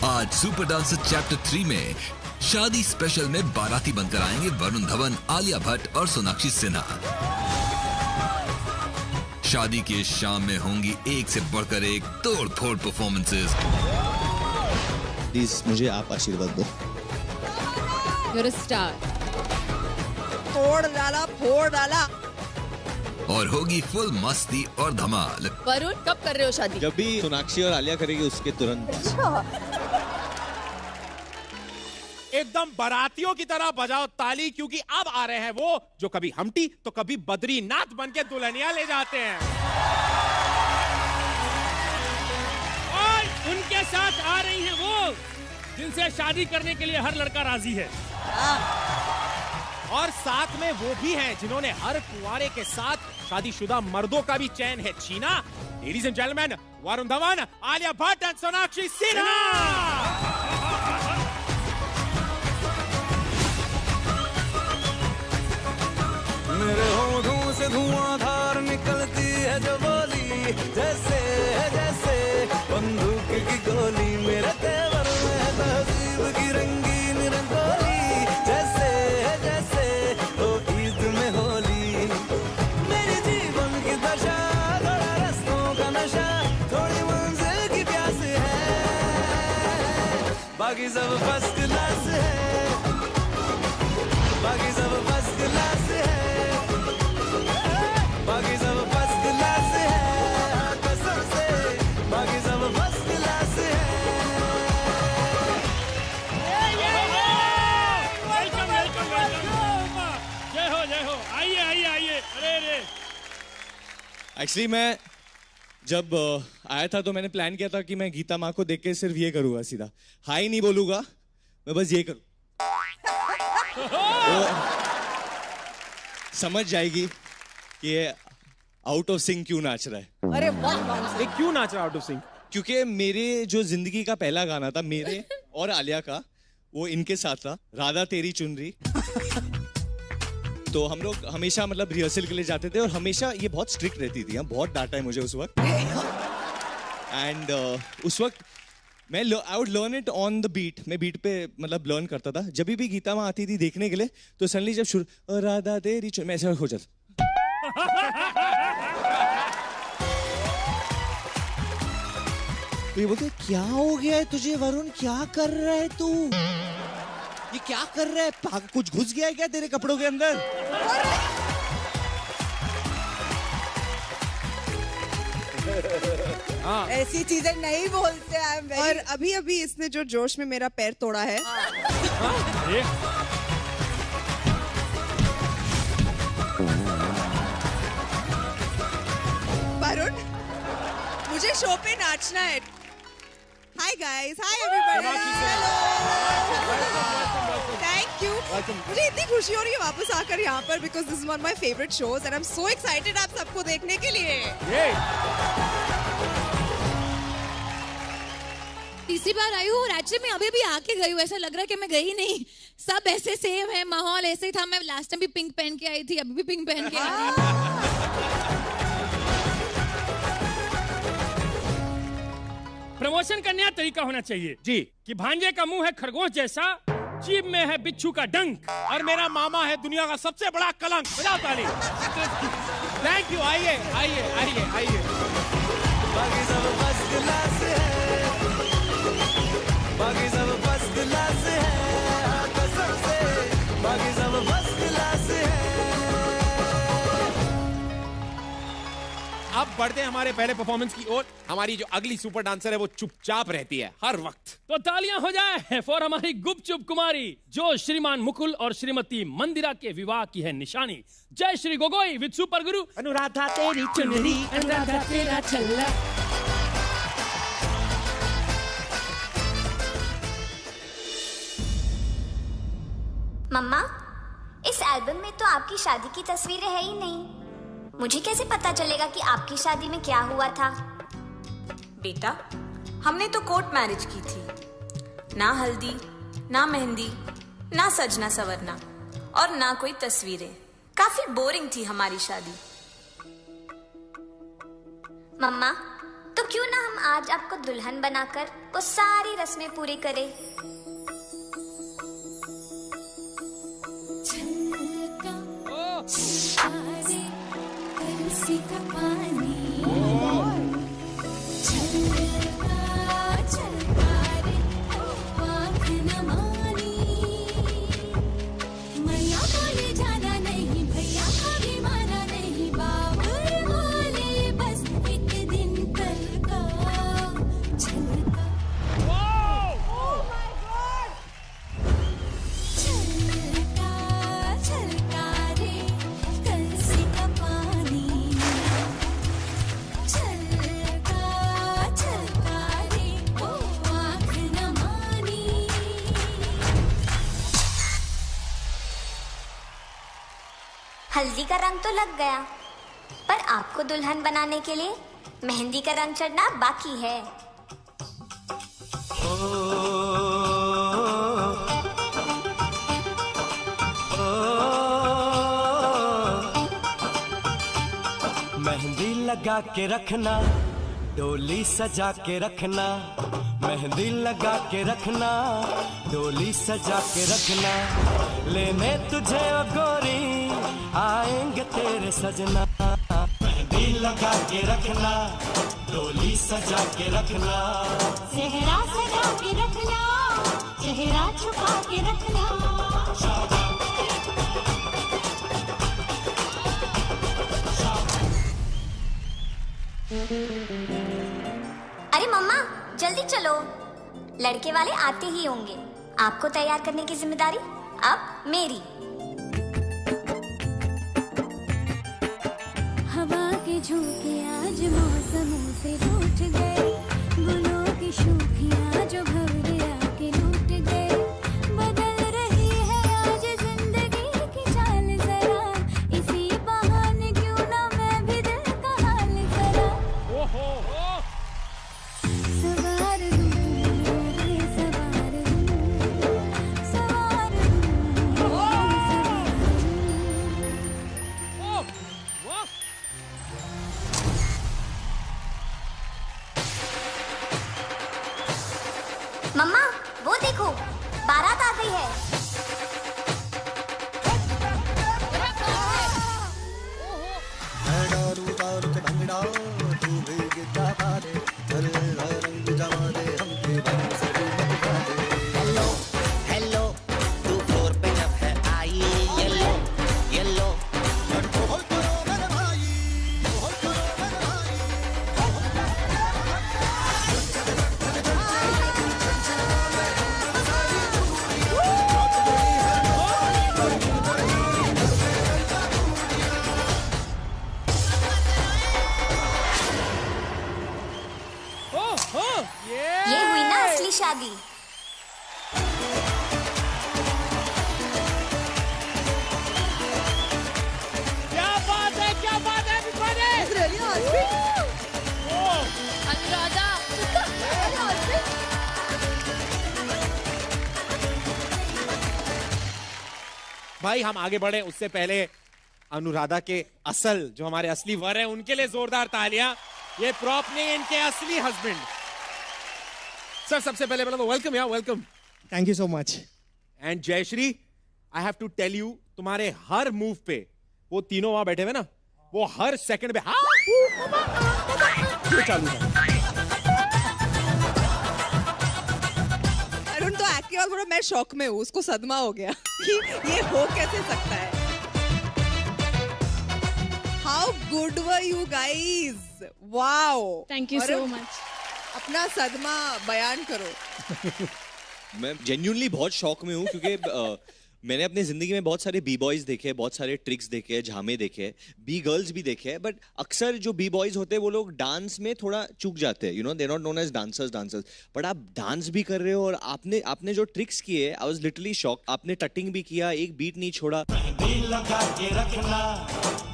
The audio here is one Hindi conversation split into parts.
आज सुपर डांसर चैप्टर 3 में शादी स्पेशल में बाराती बनकर आएंगे वरुण धवन, आलिया भट्ट और सोनाक्षी सिन्हा। शादी की इस शाम में होंगी एक से बढ़कर एक तोड़-फोड़ परफॉर्मेंसेस। प्लीज मुझे आप आशीर्वाद दो। You're a star. तोड़ डाला, फोड़ डाला। और होगी फुल मस्ती और धमाल। वरुण, कब कर रहे हो शादी? जब भी सोनाक्षी और आलिया करेगी उसके तुरंत बाद। एकदम बारातियों की तरह बजाओ ताली, क्योंकि अब आ रहे हैं वो जो कभी हमटी तो कभी बद्रीनाथ बनके दुल्हनिया ले जाते हैं। और उनके साथ आ रही हैं वो जिनसे शादी करने के लिए हर लड़का राजी है। और साथ में वो भी हैं जिन्होंने हर कुंवारे के साथ शादीशुदा मर्दों का भी चैन है छीना। Ladies and gentleman, Varun Dhawan, Alia Bhatt and Sonakshi Sinha. मेरे होठों से धुआंधार निकलती है जो बोली, जैसे जैसे बंदूक की गोली। मेरे तेवर में तहजीब की रंगीन रंगोली, जैसे जैसे हो ईद में होली। मेरी जीवन की दशा, थोड़ा रस्तों का नशा, थोड़ी मंजिल की प्यास है। बाकी सब फर्स्ट क्लास है, बाकी सब फर्स्ट क्लास है, बाकी सब फर्स्ट क्लास है, कसम से बाकी सब फर्स्ट क्लास है। Welcome welcome welcome. जय हो, आइए आइए आइए। अरे एक्चुअली मैं जब आया था तो मैंने प्लान किया था कि मैं गीता माँ को देख के सिर्फ ये करूंगा, सीधा हाई नहीं बोलूंगा, मैं बस ये करूँ। समझ जाएगी कि ये आउट ऑफ सिंक क्यों नाच रहा है। अरे वाह, ये क्यों नाच रहा आउट ऑफ सिंक? क्योंकि मेरे जो जिंदगी का पहला गाना था मेरे और आलिया का, वो इनके साथ था, राधा तेरी चुनरी। तो हम लोग हमेशा मतलब रिहर्सल के लिए जाते थे और हमेशा ये बहुत स्ट्रिक्ट रहती थी, बहुत डांटा है मुझे उस वक्त। एंड उस वक्त मैं I would learn it on the beat. मैं बीट पे मतलब लर्न करता था। जब भी गीता माँ आती थी देखने के लिए तो सडनली जब शुरू राधा तेरी मैं ऐसा हो जाता। तो ये बोलते क्या हो गया है तुझे वरुण, क्या कर रहा है तू, ये क्या कर रहा है, कुछ घुस गया है क्या तेरे कपड़ों के अंदर? हाँ। ऐसी चीजें नहीं बोलते हैं। और अभी अभी इसने जो जोश में मेरा पैर तोड़ा है। वरुण, मुझे शो पे नाचना है। Hi guys, hi everybody, thank you. मुझे इतनी खुशी हो रही है वापस आकर यहाँ पर, because this is one my favourite shows and I am so excited आप सबको देखने के लिए। तीसरी बार आई हूँ और एक्चुअली मैं अभी भी आके गई हूँ, ऐसा लग रहा है कि मैं गई नहीं। सब ऐसे सेम है, माहौल ऐसे ही था। मैं लास्ट टाइम भी पिंक पहन के आई थी, अभी भी पिंक पहन के आई थी। प्रमोशन का नया तरीका होना चाहिए जी, कि भांजे का मुंह है खरगोश जैसा, जीभ में है बिच्छू का डंक, और मेरा मामा है दुनिया का सबसे बड़ा कलंक। बजाओ ताली। Thank you. आइए आइए आइए आइए। बाकी सब फर्स्ट क्लास है, बाकी सब फर्स्ट क्लास है, कसम से बाकी सब फर्स्ट क्लास है। अब बढ़ते हैं हमारे पहले परफॉर्मेंस की ओर। हमारी जो अगली सुपर डांसर है वो चुपचाप रहती है हर वक्त। तो तालियां हो जाए फॉर हमारी गुपचुप कुमारी, जो श्रीमान मुकुल और श्रीमती मंदिरा के विवाह की है निशानी। जय श्री गोगोई विद सुपर गुरु। अनुराधा तेरी चुनरी, अनुराधा तेरा चल्ला। मम्मा, इस एल्बम में तो आपकी शादी की तस्वीरें है ही नहीं। मुझे कैसे पता चलेगा कि आपकी शादी में क्या हुआ था? बेटा, हमने तो कोर्ट मैरिज की थी। ना हल्दी, ना मेहंदी, ना सजना सवरना और ना कोई तस्वीरें। काफी बोरिंग थी हमारी शादी। मम्मा, तो क्यों ना हम आज आपको दुल्हन बनाकर वो सारी रस्में पूरी करें। हल्दी का रंग तो लग गया, पर आपको दुल्हन बनाने के लिए मेहंदी का रंग चढ़ना बाकी है। मेहंदी लगा के रखना, डोली सजा के रखना, मेहंदी लगा के रखना, डोली सजा के रखना, लेने तुझे ओ गोरी आएंगे तेरे सजना। मेहंदी लगा के रखना, डोली सजा के रखना, सेहरा सजा के रखना, चेहरा छुपा के रखना। अरे मम्मा जल्दी चलो, लड़के वाले आते ही होंगे। आपको तैयार करने की जिम्मेदारी अब मेरी। हवा के झोंके आज मौसमों से रूठ गए, गुलों की शोखियां जो भंवरे आके लूट गए। बदल रही है आज जिंदगी की चाल जरा, इसी बहाने क्यों ना मैं भी दिल का हाल जरा सवार दूं, सवार दूं, सवार मम्मा वो देखो, बारात आ गई है। हेलो हेलो तू फ्लोर पे जब है आई, येलो येलो ये हुई ना असली शादी। क्या बात है, क्या बात है अनुराधा। भाई हम आगे बढ़े उससे पहले अनुराधा के असल जो हमारे असली वर हैं उनके लिए जोरदार तालियां। ये प्रॉप नहीं, इनके असली हस्बैंड। सर सबसे पहले बोला तो वेलकम यार, welcome. Thank you so much. And Jayshree, I have to tell you, तुम्हारे हर मूव पे वो तीनों वहां बैठे हुए ना, वो हर सेकंड पे चालू है। अरुण तो एक्टिंग थोड़ा मैं शॉक में हूँ, उसको सदमा हो गया कि ये हो कैसे सकता है। How good were you guys? Wow! Thank you so much. अपना सदमा बयान करो। मैं जेन्युइनली बहुत शौक में हूँ क्योंकि मैंने अपनी जिंदगी में बहुत सारे बी बॉयज देखे हैं, बहुत सारे ट्रिक्स देखे हैं, झामे देखे हैं, बी गर्ल्स भी देखे हैं, बट अक्सर जो बी बॉयज होते हैं वो लोग डांस में थोड़ा चूक जाते हैं, you know, they not known as dancers. But आप डांस भी कर रहे हो और आपने जो ट्रिक्स किए, आई वाज लिटरली शॉक। आपने टटिंग भी किया, एक बीट नहीं छोड़ा। मेहंदी लगा के रखना,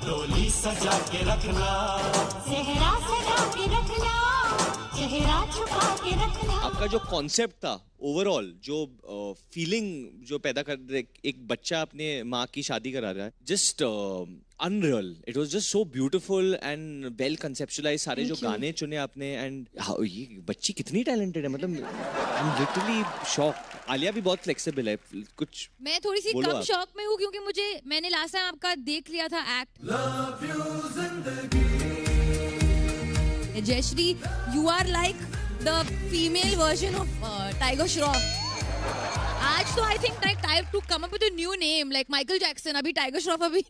डोली सजा के रखना, सेहरा सजा के रखना, चेहरा छुपा के रखना। आपका जो कॉन्सेप्ट था ओवरऑल, जो फीलिंग जो पैदा कर, एक बच्चा अपने माँ की शादी करा रहा है, just unreal. It was just so beautiful and well conceptualized. सारे जो गाने चुने आपने and ये बच्ची कितनी talented है, मतलब I'm literally shocked. आलिया भी बहुत flexible है. कुछ मैं थोड़ी सी कम शॉक में हूँ क्योंकि मैंने लास्ट टाइम आपका देख लिया था act. Jayshree, you are like the female version of Tiger Shroff. आज तो I think like time to come up with a new name like Michael Jackson. अभी Tiger Shroff, अभी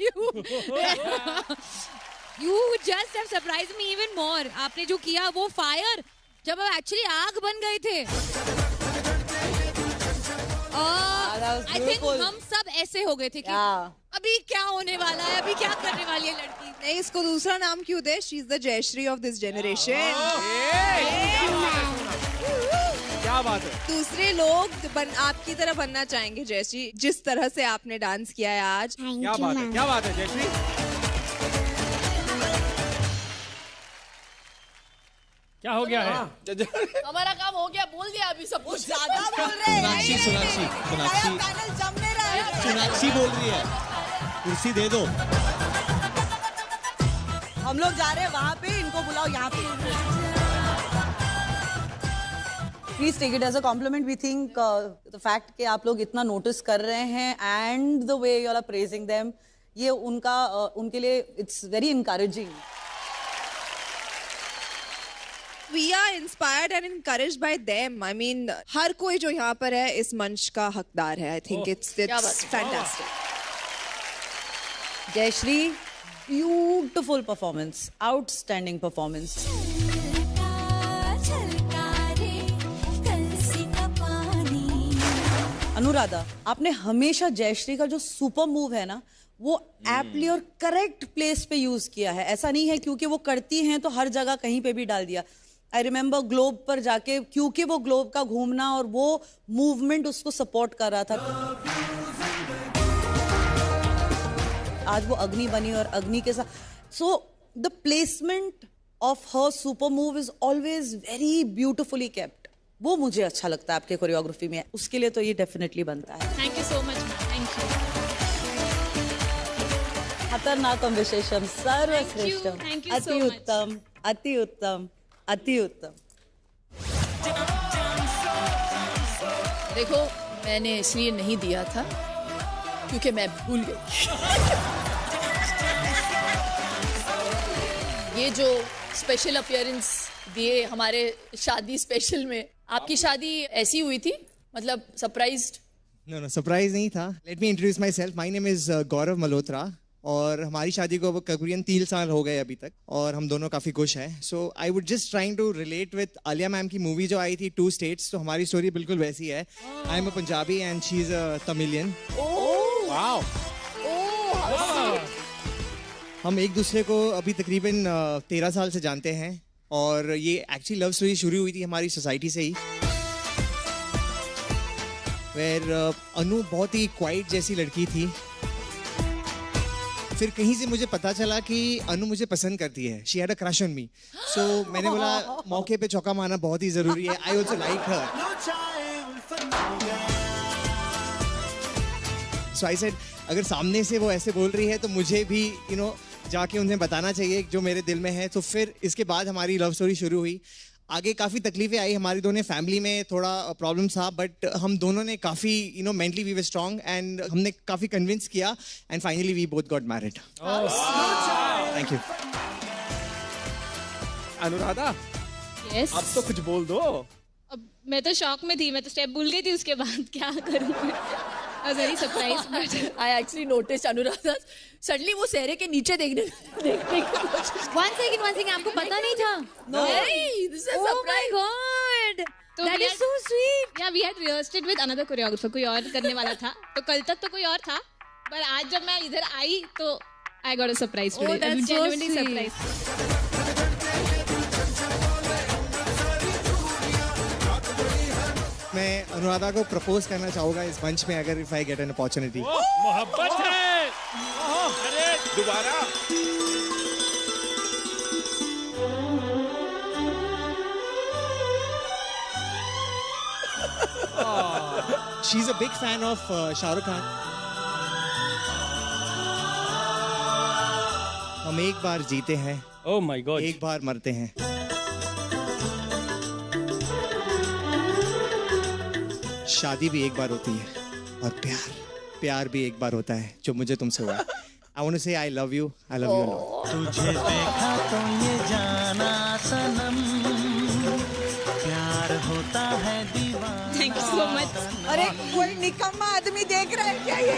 you just have surprised me even more. आपने जो किया वो फायर, जब आप एक्चुअली आग बन गए थे. I think हम सब ऐसे हो गए थे कि अभी क्या होने वाला है, अभी क्या करने वाली है लड़की. नहीं, इसको दूसरा नाम क्यों दे? She's the Jayashree of this generation. क्या बात है. दूसरे लोग आपकी तरह बनना चाहेंगे जयश्री, जिस तरह से आपने डांस किया है आज. क्या बात है, क्या बात है जयश्री. क्या हो गया है? हमारा काम हो गया, बोल दिया अभी सब कुछ. ज्यादा बोल रहे हैं. सोनाक्षी बोल रही है. कुर्सी दे दो. हम लोग जा रहे हैं वहाँ पे, इनको बुलाओ यहाँ पे. Please take it as a compliment. We think the fact कि आप लोग इतना notice कर रहे हैं and the way you all are praising them, ये उनके लिए it's very encouraging. We are inspired and encouraged by them. I mean, हर कोई जो यहाँ पर है इस मंच का हकदार है. I think it's fantastic. Jayashree, beautiful performance, outstanding performance. Anuradha, आपने हमेशा जयश्री का जो सुपर मूव है ना, वो एप्टली और करेक्ट प्लेस पे यूज किया है. ऐसा नहीं है क्योंकि वो करती हैं तो हर जगह कहीं पे भी डाल दिया. आई रिमेम्बर ग्लोब पर जाके, क्योंकि वो ग्लोब का घूमना और वो मूवमेंट उसको सपोर्ट कर रहा था. आज वो अग्नि बनी और अग्नि के साथ. So the placement of her super move is always very beautifully kept. वो मुझे अच्छा लगता है आपके कोरियोग्राफी में. उसके लिए तो ये डेफिनेटली बनता है. Thank you so much. Thank you. खतरनाकम विशेषम सर्वश्रेष्ठम. अति उत्तम, अति उत्तम, अति उत्तम. देखो, मैंने इसलिए नहीं दिया था क्योंकि मैं भूल गई. ये जो स्पेशल अपीयरेंस दिए हमारे शादी स्पेशल में, आपकी शादी ऐसी हुई थी, मतलब सरप्राइज्ड? No, सरप्राइज नहीं था. Let me introduce myself. My name is Gaurav Malhotra और हमारी शादी को करीबन 3 साल हो गए अभी तक और हम दोनों काफ़ी खुश हैं. So I would just trying to relate with Alia ma'am की मूवी जो आई थी 2 States. तो हमारी स्टोरी बिल्कुल वैसी है. I am a Punjabi and she is a Tamilian. Wow. हम एक दूसरे को अभी तकरीबन 13 साल से जानते हैं और ये एक्चुअली लव स्टोरी शुरू हुई थी हमारी सोसाइटी से ही. वेर अनु बहुत ही क्वाइट जैसी लड़की थी. फिर कहीं से मुझे पता चला कि अनु मुझे पसंद करती है. She had a crush on me. So मैंने बोला मौके पे चौका मारना बहुत ही जरूरी है. I also like her. So I said अगर सामने से वो ऐसे बोल रही है तो मुझे भी जाके उन्हें बताना चाहिए जो मेरे दिल में है. तो फिर इसके बाद हमारी लव स्टोरी शुरू हुई. आगे काफ़ी तकलीफें आई. हमारी दोनों फैमिली में थोड़ा प्रॉब्लम था बट हम दोनों ने काफ़ी mentally we were strong and हमने काफ़ी कन्विंस किया and finally we both got married. Thank you. Anuradha, yes. अब तो कुछ बोल दो. अब मैं तो शॉक में थी. मैं तो स्टेप भूल गई थी. उसके बाद क्या करूँ. I was very surprised, but I actually noticed Anuradha suddenly वो सहरे के नीचे देखने की कोशिश. One second, आपको पता नहीं था? No. Hey, this is a surprise. Oh my God. That is so sweet. Yeah, we had rehearsed it with another choreographer. कोई और करने वाला था. तो कल तक तो कोई और था. पर आज जब मैं इधर आई तो I got a surprise today. Oh, that's so sweet. Surprise. मैं अनुराधा को प्रपोज करना चाहूँगा इस मंच में अगर if I get an opportunity. मोहब्बत है. अरे दोबारा. She's a big fan of Shah Rukh Khan. हम एक बार जीते हैं, ओह माय गॉड, एक बार मरते हैं। शादी भी एक बार होती है और प्यार भी एक बार होता है, जो मुझे तुमसे हुआ। I want to say I love you a lot. तुझे देखा तो ये जाना सनम, प्यार होता है दीवाना। Thank you so much. अरे कोई निकम्मा आदमी देख रहा है क्या ये?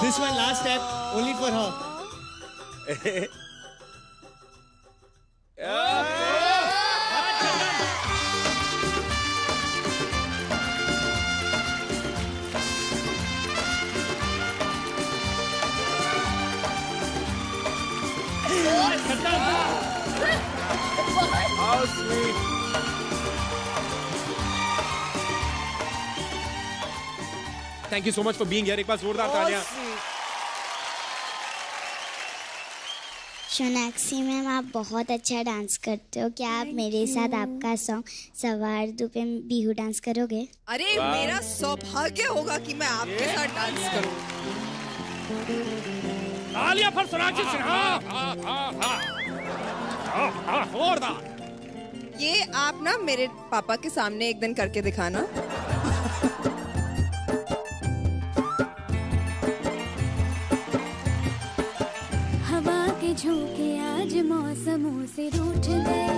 This one last step only for her. How sweet. Thank you so much for being here. एक बार जोरदार तालियां। सोनाक्षी मैम, आप बहुत अच्छा डांस करते हो। क्या आप मेरे साथ आपका सॉन्ग सवार दू पे बिहू डांस करोगे? अरे मेरा सौभाग्य होगा कि मैं आपके साथ डांस करूं। तालियां फॉर सोनाक्षी सिन्हा। ये आप ना मेरे पापा के सामने एक दिन करके दिखाना। हवा के झोंके आज मौसमों से रूठ गए,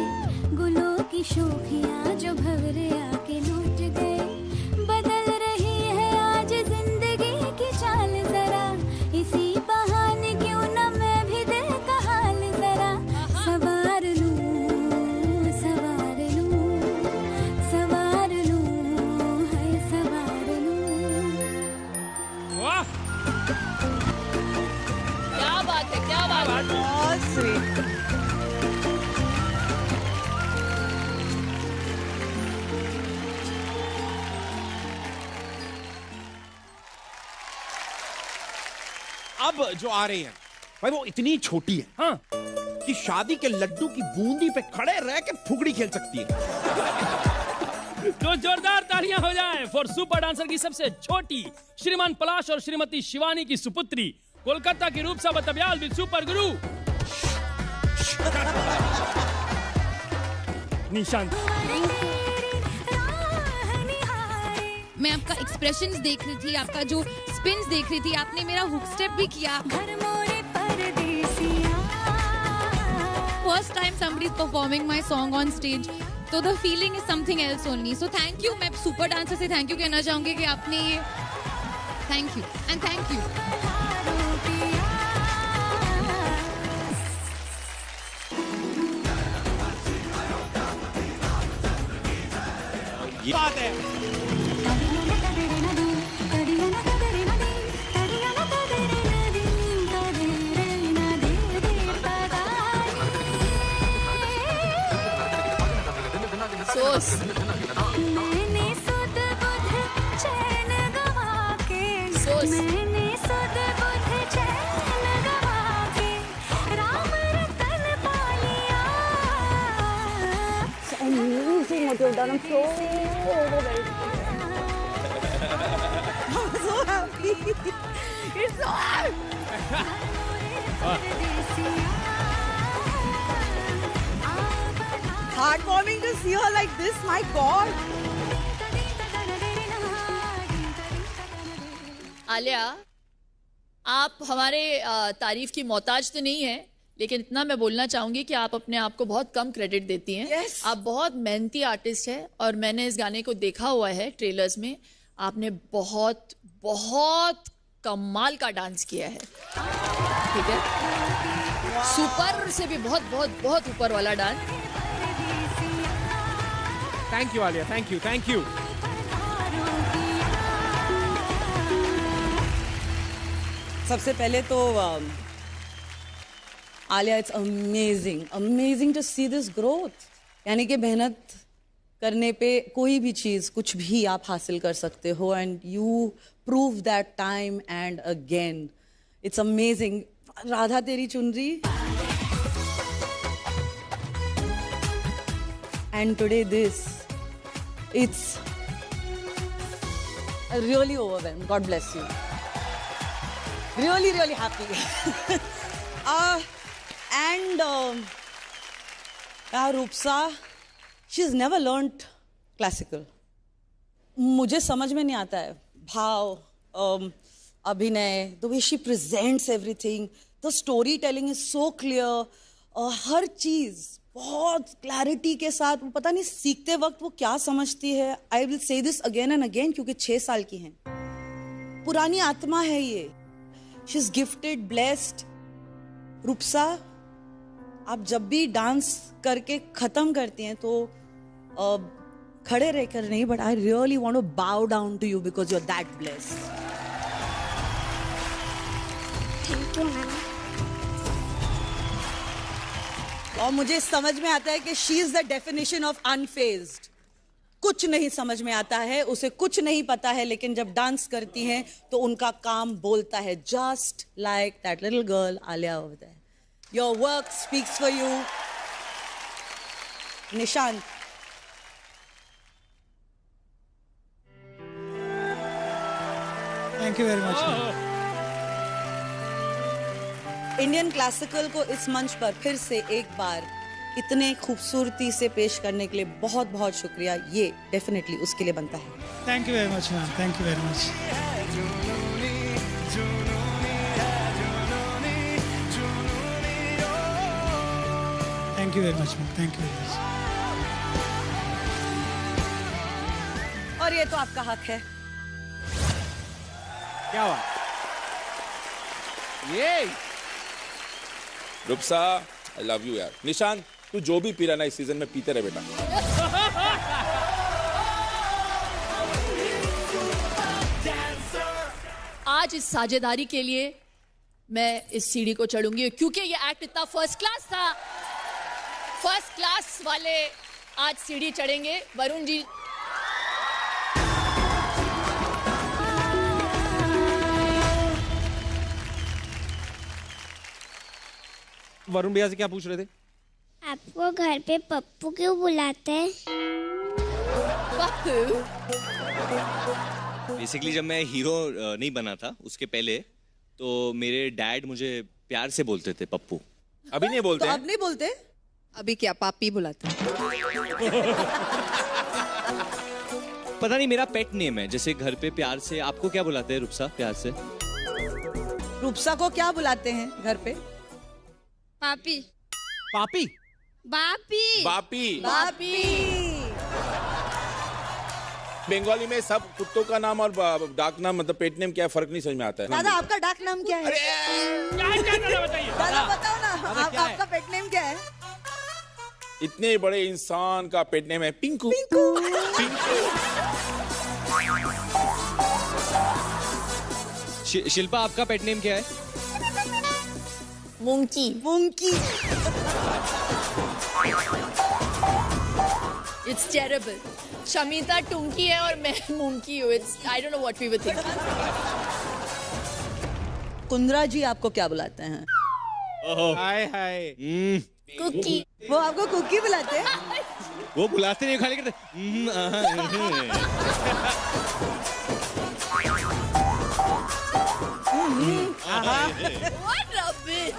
गुलों की शोखियां जो भंवरे आके लूट गए। बदल रही है आज जिंदगी की चाल जरा, इसी बहाने क्यों न मैं भी दिल का हाल जरा सवार लूं, सवार लूं, सवार लूं, है सवार लूं। वाह, क्या बात है, क्या बात है। बहुत स्वीट। अब जो आ रही हैं भाई, वो इतनी छोटी है हाँ, कि शादी के लड्डू की बूंदी पे खड़े रह के फुगड़ी खेल सकती है। तो जोरदार तालियां हो जाएं फॉर सुपर डांसर की सबसे छोटी श्रीमान पलाश और श्रीमती शिवानी की सुपुत्री, कोलकाता की रूपसा बतब्याल विद सुपर गुरु निशांत। मैं आपका एक्सप्रेशंस देख रही थी, आपका जो स्पिन्स देख रही थी, आपने मेरा हुक स्टेप भी किया। First time somebody is performing my song on stage, तो the feeling is something else only. So thank you. मैं सुपर डांसर से थैंक यू कहना चाहूंगी कि आपने ये thank you and thank you. ये बात है। सोस मैंने सुध बुध चैन गवा के, मैंने सुध बुध चैन गवा के राम रतन पा लिया। Amazing what you've done. I'm so happy. It's so happy. Heartwarming to see her like this, my God. Alia, आप हमारे तारीफ की मोहताज तो नहीं है, लेकिन इतना मैं बोलना चाहूंगी कि आप अपने आप को बहुत कम क्रेडिट देती हैं। Yes. आप बहुत मेहनती आर्टिस्ट है और मैंने इस गाने को देखा हुआ है ट्रेलर्स में। आपने बहुत बहुत कमाल का डांस किया है, ठीक है? सुपर से भी बहुत बहुत बहुत ऊपर वाला dance. Thank you Alia, thank you, thank you. सबसे पहले तो Alia, it's amazing amazing to see this growth. यानी कि मेहनत करने पे कोई भी चीज, कुछ भी आप हासिल कर सकते हो, and you prove that time and again. It's amazing. Radha तेरी चुनरी, and today this, it's really overwhelmed. God bless you. really happy. And Rupsa, she's never learned classical. मुझे समझ में नहीं आता है भाव, अभिनय, the way she presents everything, the storytelling is so clear. हर चीज बहुत क्लैरिटी के साथ, वो पता नहीं सीखते वक्त वो क्या समझती है. I will say this again and again क्योंकि 6 साल की हैं. पुरानी आत्मा है ये. She is gifted, blessed. Rupsa, आप जब भी डांस करके खत्म करती हैं तो खड़े रहकर नहीं, but I really want to bow down to you because you are that blessed. Thank you ma'am. और मुझे समझ में आता है कि she is the definition of unfazed. कुछ नहीं समझ में आता है, उसे कुछ नहीं पता है, लेकिन जब डांस करती हैं तो उनका काम बोलता है. Just like that little girl Alia over there. Your work speaks for you. Nishant, thank you very much. Indian classical को इस मंच पर फिर से एक बार इतने खूबसूरती से पेश करने के लिए बहुत बहुत शुक्रिया. ये डेफिनेटली उसके लिए बनता है. Thank you very much ma'am. Thank you very much. Thank you very much ma'am. Thank you very much. और ये तो आपका हक है. क्या हुआ? ये रूपसा, आई लव यू यार. निशांत, तू जो भी पी रहा ना इस सीजन में पीते रहे बेटा. आज इस साझेदारी के लिए मैं इस सीढ़ी को चढ़ूंगी क्योंकि ये एक्ट इतना फर्स्ट क्लास था. फर्स्ट क्लास वाले आज सीढ़ी चढ़ेंगे. वरुण जी, वरुण भैया से क्या पूछ रहे थे? आपको घर पे पप्पू क्यों बुलाते हैं? पप्पू? बेसिकली जब मैं हीरो नहीं बना था उसके पहले, तो मेरे डैड मुझे प्यार से बोलते थे पप्पू. अभी नहीं बोलते? तो अब नहीं बोलते? अभी क्या पापी बुलाते हैं? पता नहीं, मेरा पेट नेम है. जैसे घर पे प्यार से. आपको क्या बुलाते हैं रूपसा प्यार से? रूपसा को क्या बुलाते हैं घर पे? पापी. पापी? बापी. बापी. बापी. बंगाली में सब कुत्तों का नाम और डाक नाम, मतलब पेट नेम क्या है, फर्क नहीं समझ में आता है. दादा, आपका डाक नाम क्या है? दादा बताओ ना, आपका पेट नेम क्या है? इतने बड़े इंसान का पेट नेम है पिंकू. शिल्पा, आपका पेट नेम क्या है? मुंकी. मुंकी. It's terrible. शमिता टुंकी है और मैं मुंकी हूँ. I don't know what we were thinking. Kundra जी आपको क्या बुलाते हैं? हाय हाय. कुकी. वो आपको कुकी बुलाते हैं? वो बुलाते नहीं, खाली करते. What rubbish.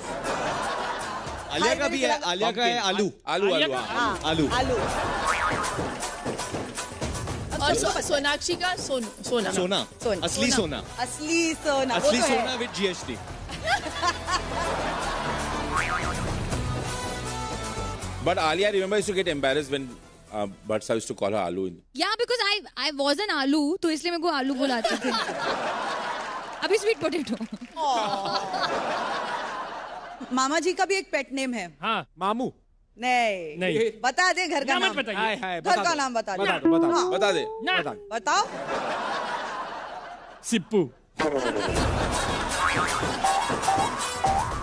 आलिया का भी है. आलिया का है आलू. आलू. आलू. आलू. आलू. और सोनाक्षी का सोना. सोना. असली सोना. असली सोना. असली सोना with GST. But Alia, I remember used to get embarrassed when Bhatsa used to call her Alu. Yeah, because I was an आलू, तो इसलिए मेरे को आलू बुलाते थे. अभी स्वीट पोटैटो. मामा जी का भी एक पेट नेम है. हाँ, मामू. नहीं. बता दे घर का नाम. घर का नाम बता दे. बता दे. बताओ. सिप्पू.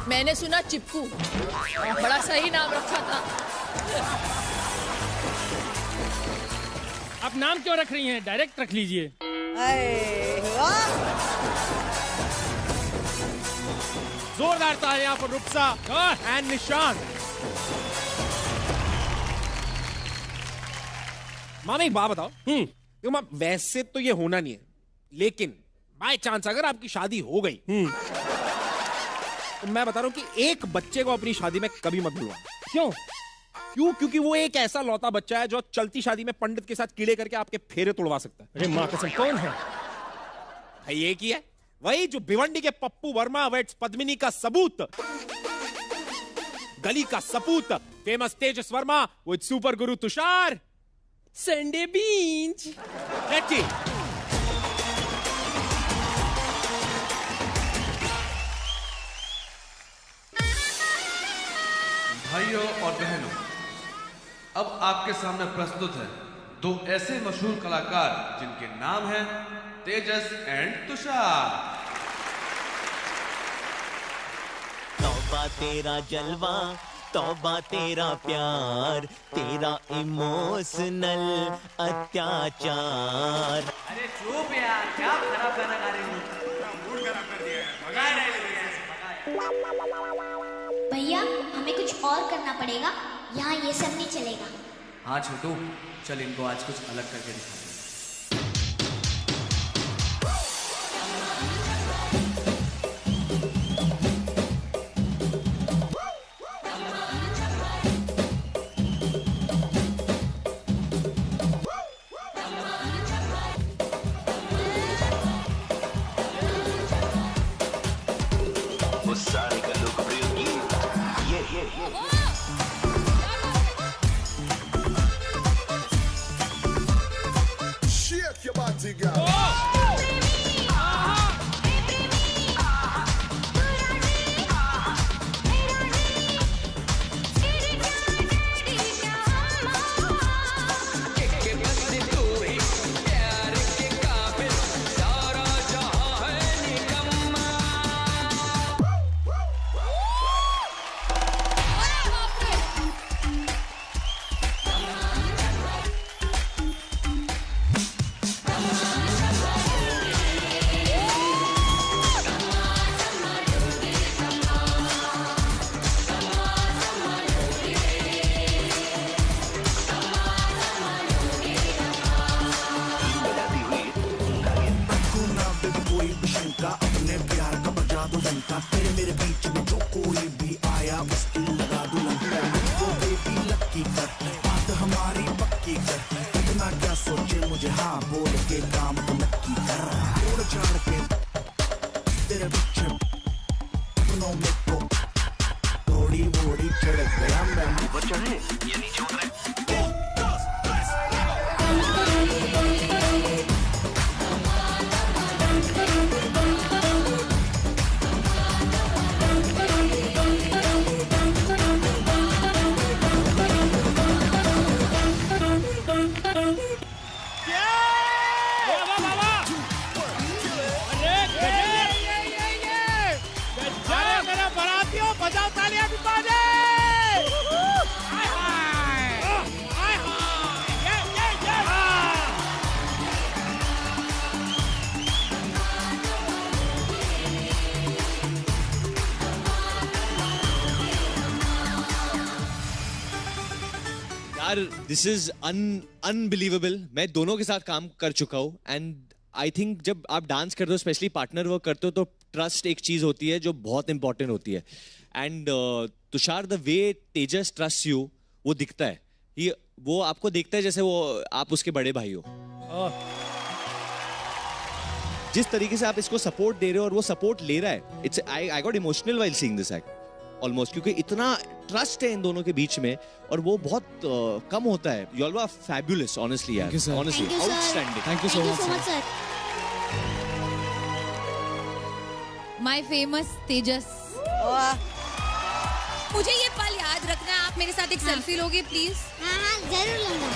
मैंने सुना चिप्कू. बड़ा सही नाम रखा था. आप नाम क्यों रख रही हैं? डायरेक्ट रख लीजिए. जोरदार तालियां for रूपसा and निशांत. मामा एक बात बताओ. देखो वैसे तो ये होना नहीं है, लेकिन बाय चांस अगर आपकी शादी हो गई मैं बता रहा हूँ कि एक बच्चे को अपनी शादी में कभी मत बुलवा। क्यों? क्योंकि वो एक ऐसा लौता बच्चा है जो चलती शादी में पंडित के साथ कीड़े करके आपके फेरे तोड़वा सकता है। अरे माँ कसम, कौन है? भाई एक ही है, वही जो भिवंडी के पप्पू वर्मा वेट्स पद्मिनी का सबूत, गली का सपूत, famous Tejas Verma with super Guru Tushar Sunday बीच। भाइयों और बहनों, अब आपके सामने प्रस्तुत है दो ऐसे मशहूर कलाकार जिनके नाम हैं तेजस एंड तुषार। तौबा तेरा जलवा, तौबा तेरा प्यार, तेरा इमोशनल अत्याचार। अरे चुप यार, क्या खराब गाना गा रहे हो? मूड खराब कर दिया है, भगा रहे हैं। भैया हमें कुछ और करना पड़ेगा, यहाँ ये सब नहीं चलेगा। हाँ छोटू, चल इनको आज कुछ अलग करके दिखा। Shake your body, girl. अपने प्यार का बजा दो डंका, तेरे मेरे बीच में जो कोई भी आया उसकी लगा दो लंका। वो बेबी लक्की कर, बात हमारी पक्की कर, इतना क्या सोचे मुझे हाँ बोल के काम तो नक्की कर। छोड़ छाड़ के तेरे पीछे अपनों में तो थोड़ी मोड़ी चढ़ गया मैं। वो चढ़े ये नहीं छोड़ रहे। बजाओ तालियां भी बाजे। यार दिस इज अनबिलीवेबल। मैं दोनों के साथ काम कर चुका हूँ एंड आई थिंक जब आप डांस करते हो, स्पेशली पार्टनर वर्क करते हो, तो ट्रस्ट एक चीज होती है जो बहुत इंपॉर्टेंट होती है। And Tushar, the way Tejas trust you वो दिखता है, वो आपको देखता है जैसे वो आप उसके बड़े भाई हो। जिस तरीके से आप इसको सपोर्ट दे रहे हो और वो सपोर्ट ले रहा है, it's I got emotional while seeing this act almost, क्योंकि इतना ट्रस्ट है इन दोनों के बीच में और वो बहुत कम होता है। You all are fabulous honestly यार, honestly outstanding. Thank you so much sir. My famous Tejas, मुझे ये पल याद रखना है। आप मेरे साथ एक सेल्फी लोगे प्लीज? हाँ जरूर लूंगा।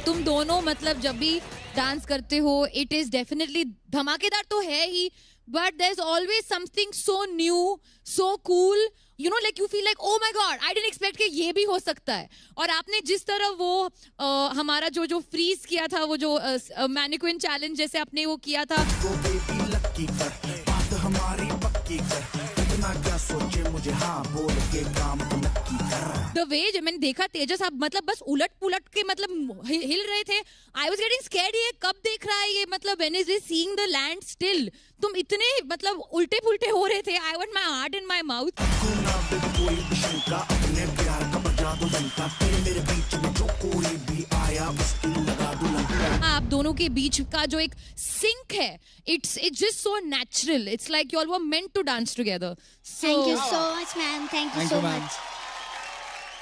तुम दोनों मतलब जब भी डांस करते हो, इट इज डेफिनेटली धमाकेदार तो है ही, but there is always something so new, so cool, you know, like you feel like oh my God, I didn't expect कि ये भी हो सकता है। और आपने जिस तरह वो हमारा जो फ्रीज किया था, वो जो मैनिक्विन चैलेंज जैसे आपने वो किया था, वो बेबी लक्की कर, बात हमारी पक्की कर, इतना क्या बिना सोचे मुझे हाँ बोल के काम तो नक्की कर। The way जब मैंने देखा तेजस आप मतलब बस उलट पुलट के मतलब हिल रहे थे. I was getting scared. ये कब देख रहा है ये मतलब when is he seeing the land still? तुम इतने मतलब उल्टे पुल्टे हो रहे थे. I want my heart in my mouth. कोई भी शंका अपने प्यार का बजा दो डंका, तेरे मेरे बीच में जो कोई भी आया उसकी लगा दो लंका। आप दोनों के बीच का जो एक सिंक है, it's just so natural. It's like you all were meant to dance together. So, Thank you so much, ma'am. Thank you so much.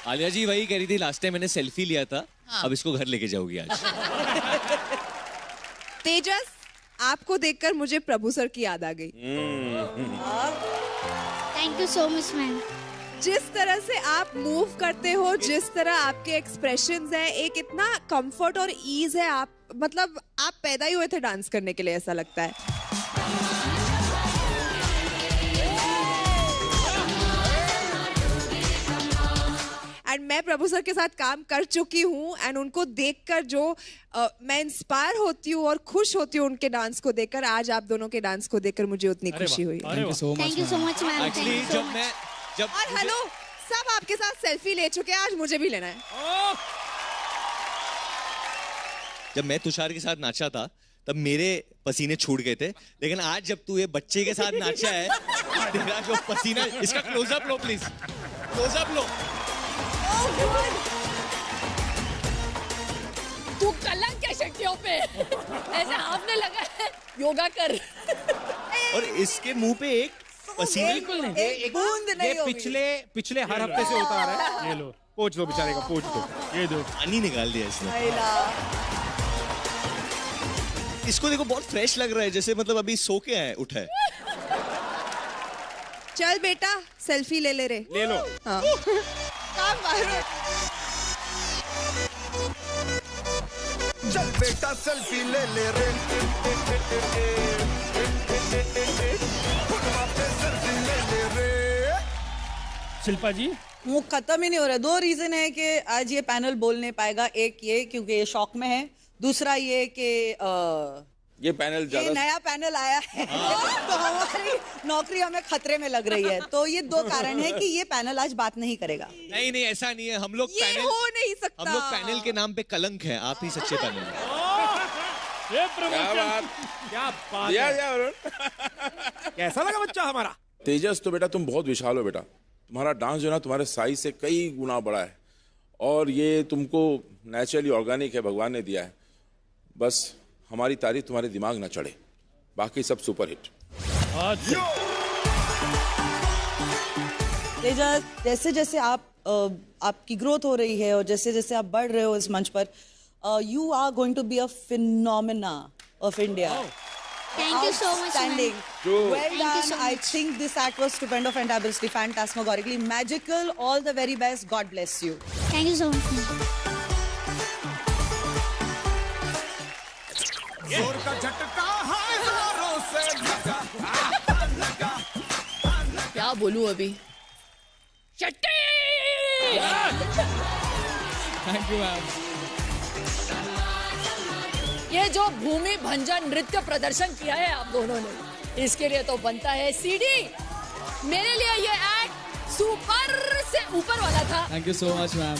Alia जी वही कह रही थी लास्ट टाइम मैंने सेल्फी लिया था. हाँ. अब इसको घर लेके जाओगी आज. तेजस, आपको देखकर मुझे प्रभु सर की याद आ गई. Thank you so much, ma'am. जिस तरह से आप मूव करते हो, जिस तरह आपके एक्सप्रेशंस हैं, एक इतना कंफर्ट और ईज है. आप मतलब आप पैदा ही हुए थे डांस करने के लिए, ऐसा लगता है. एंड मैं प्रभु सर के साथ काम कर चुकी हूँ एंड उनको देखकर जो मैं इंस्पायर होती हूँ और खुश होती हूँ उनके डांस को देखकर, आज आप दोनों के डांस को देखकर मुझे उतनी खुशी हुई. Thank you so much, ma'am. Actually, Thank you so much. और हेलो, सब आपके साथ सेल्फी ले चुके हैं, आज मुझे भी लेना है. जब मैं तुषार के साथ नाचा था तब मेरे पसीने छूट गए थे, लेकिन आज जब तू ये बच्चे के साथ नाचा है तेरा जो पसीना, इसका क्लोजअप लो प्लीज, क्लोजअप लो. तू कलंक है शक्तियों पे. ऐसा आपने लगा है योगा कर. और इसके मुंह पे एक पसीने बिल्कुल नहीं. एक बूंद नहीं. ये पिछले हर हफ्ते से होता आ रहा है. ये लो, पोंछ दो बेचारे का, पोंछ दो. ये दो, पानी निकाल दिया इसने. इसको देखो बहुत फ्रेश लग रहा है, जैसे मतलब अभी सो के आए उठा है. चल बेटा सेल्फी ले ले रे. ले लो. हाँ. चल बेटा सेल्फी ले ले रे, सेल्फी ले ले रे. शिल्पा जी वो खत्म ही नहीं हो रहा है. 2 रीजन है कि आज ये पैनल बोल नहीं पाएगा. एक ये क्योंकि ये शॉक में है, दूसरा ये कि ये पैनल ये नया पैनल आया है तो हमारी नौकरी हमें खतरे में लग रही है. तो ये 2 कारण है कि ये पैनल आज बात नहीं करेगा. नहीं नहीं ऐसा नहीं है. हम लोग ये पैनल हो नहीं सकता. हम लोग पैनल के नाम पे कलंक है. आप ही सच्चे पैनल हैं. ये प्रमोशन क्या बात दिया है. दिया अरुण. कैसा लगा बच्चा हमारा? तेजस तो बेटा तुम बहुत विशाल हो बेटा. तुम्हारा डांस जो है ना तुम्हारे साइज से कई गुना बड़ा है और ये तुमको नेचुरली ऑर्गेनिक है, भगवान ने दिया है. बस हमारी तारीफ तुम्हारे दिमाग ना चढ़े, बाकी सब सुपर हिट. तेजस, जैसे जैसे आपकी ग्रोथ हो रही है और जैसे जैसे आप बढ़ रहे हो इस मंच पर, you are going to be a phenomena of India. Thank you so much, ma'am. Outstanding. True. Well Thank you done. so I much. think this act was stupendo, fantabulously, phantasmagorically magical. All the very best. God bless you. Thank you so much, ma'am. जोर का झटका हजारों से लगा. क्या बोलूं अभी. शक्ति. Thank you ma'am. ये जो भूमि भंजन नृत्य प्रदर्शन किया है आप दोनों ने, इसके लिए तो बनता है सीडी. मेरे लिए ये एक्ट सुपर से ऊपर वाला था. Thank you so much ma'am.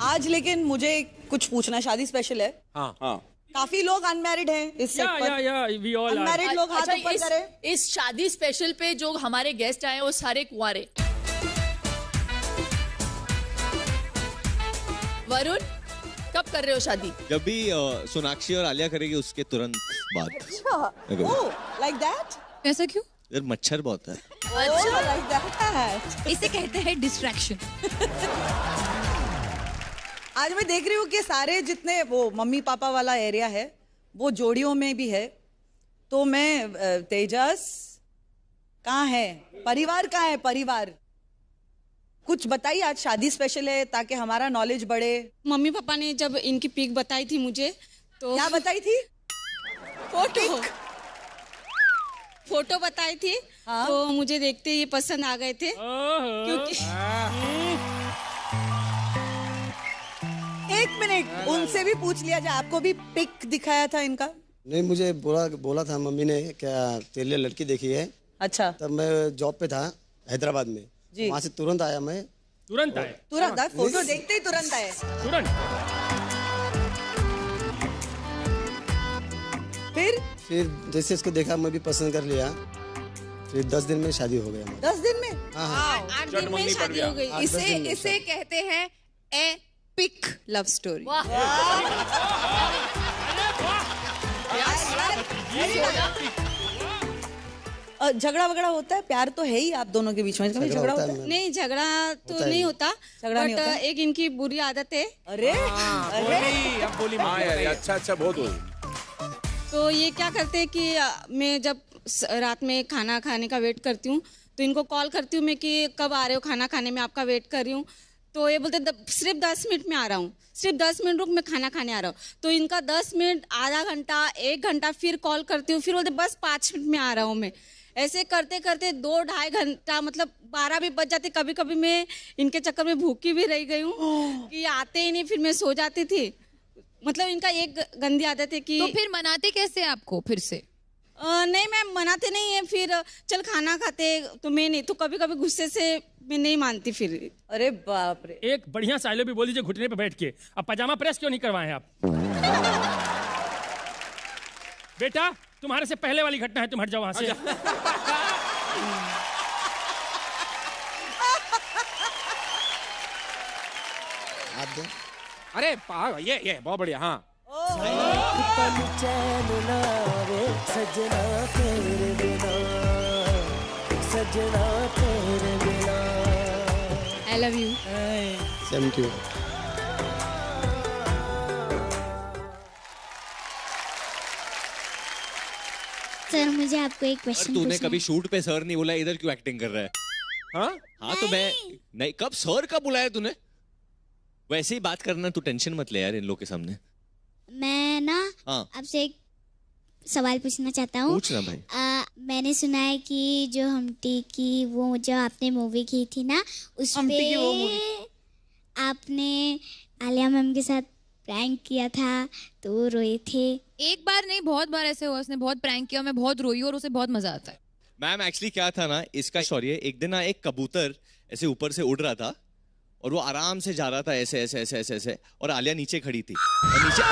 आज लेकिन मुझे कुछ पूछना है. शादी स्पेशल है. हाँ हाँ. काफी लोग अनमैरिड हैं इस सेट पर. वी ऑल अनमैरिड लोग हाथ ऊपर करें. इस शादी स्पेशल पे जो हमारे गेस्ट आए वो सारे कुंवारे. वरुण कब कर रहे हो शादी? जब भी सोनाक्षी और आलिया करेगी उसके तुरंत बाद. Like that. ऐसा क्यों? यार मच्छर बहुत है. अच्छा, लाइक दैट. इसे कहते हैं डिस्ट्रैक्शन. आज मैं देख रही हूँ कि सारे जितने वो मम्मी पापा वाला एरिया है वो जोड़ियों में भी है. तो मैं तेजस कहाँ है? परिवार कहाँ है? परिवार कुछ बताइए, आज शादी स्पेशल है ताकि हमारा नॉलेज बढ़े। मम्मी पापा ने जब इनकी पिक बताई थी मुझे तो क्या बताई थी? फोटो बताई थी। हाँ? तो मुझे देखते ही पसंद आ गए थे क्योंकि एक मिनट, उनसे भी पूछ लिया जाए, आपको भी पिक दिखाया था इनका? नहीं, मुझे बोला था मम्मी ने, क्या तेरे लिए लड़की देखी है। अच्छा। तब मैं जॉब पे था हैदराबाद में, वहाँ से तुरंत आया मैं। तुरंत आए? फोटो देखते ही तुरंत आए? तुरंत। फिर जैसे इसको देखा मैं भी पसंद कर लिया, फिर 10 दिन में शादी हो गया। 10 दिन में? हाँ। 8 दिन में शादी हो गई। इसे कहते हैं एपिक लव स्टोरी। झगड़ा वगड़ा होता है? प्यार तो है ही आप दोनों के बीच में, कभी झगड़ा होता है? नहीं, झगड़ा तो नहीं होता, बट एक इनकी बुरी आदत है। अरे अब बोली अच्छा बहुत हो। तो ये क्या करते हैं कि मैं जब रात में खाना खाने का वेट करती हूँ तो इनको कॉल करती हूँ मैं कि कब आ रहे हो खाना खाने में, आपका वेट कर रही हूँ। तो ये बोलते सिर्फ 10 मिनट में आ रहा हूँ, सिर्फ 10 मिनट रुक, मैं खाना खाने आ रहा हूँ। तो इनका 10 मिनट, आधा घंटा, 1 घंटा, फिर कॉल करती हूँ, फिर बोलते बस 5 मिनट में आ रहा हूँ मैं। ऐसे करते करते 2-2.5 घंटा, मतलब 12 भी बज जाते। कभी कभी मैं इनके चक्कर में भूखी भी रह गई हूँ कि आते ही नहीं, फिर मैं सो जाती थी। मतलब इनका एक गंदी आदत है कि। तो फिर मनाते कैसे आपको फिर से? नहीं मैम, मनाते नहीं है। फिर चल खाना खाते, तो मैं नहीं, तो कभी कभी गुस्से से मैं नहीं मानती फिर। अरे बाप रे। एक बढ़िया साइलो भी बोल दीजिए घुटने पे बैठ के। अब पजामा प्रेस क्यों नहीं करवाए आप? बेटा, तुम्हारे से पहले वाली घटना है, तुम हट जाओ वहां से। अरे ये बहुत बढ़िया। हाँ, सजना तेरे बिना, सजना तेरे बिना। I love you. Same to you. Sir मुझे आपको एक क्वेश्चन तूने पूछना कभी है। शूट पे सर नहीं बोला, इधर क्यों एक्टिंग कर रहा है? हाँ तो मैं नहीं, कब सर कब बुलाया तूने? वैसे ही बात करना, तू टेंशन मत ले यार इन लोग के सामने। मैं ना आपसे एक सवाल पूछना चाहता हूँ। पूछना भाई। मैंने सुना है कि जो हमटी की वो जो आपने मूवी की थी ना, उसपे आपने आलिया मैम के साथ प्रैंक किया था, तो वो रोए थे। एक बार नहीं, बहुत बार ऐसे हुआ, उसने बहुत प्रैंक किया, मैं बहुत रोई और उसे बहुत मजा आता है। मैम एक्चुअली क्या था ना, इसका स्टोरी है। एक दिन ना एक कबूतर ऐसे ऊपर से उड़ रहा था और वो आराम से जा रहा था ऐसे ऐसे ऐसे ऐसे ऐसे, और आलिया नीचे खड़ी थी और नीचे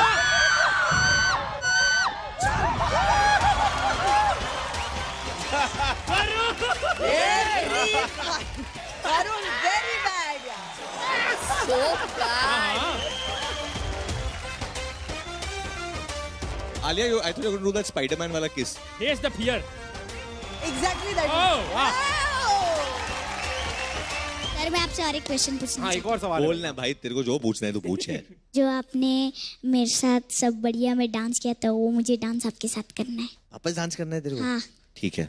Alia, I thought you were going to do that Spider-Man वाला kiss. Here's the fear. Exactly that. Sir मैं आपसे और एक क्वेश्चन पूछना हाँ, एक और सवाल बोलना भाई, तेरे को जो पूछना है तो पूछ है। जो आपने मेरे साथ सब बढ़िया में डांस किया था, वो मुझे डांस आपके साथ करना है। वापस डांस करना है तेरे को? हाँ। ठीक है।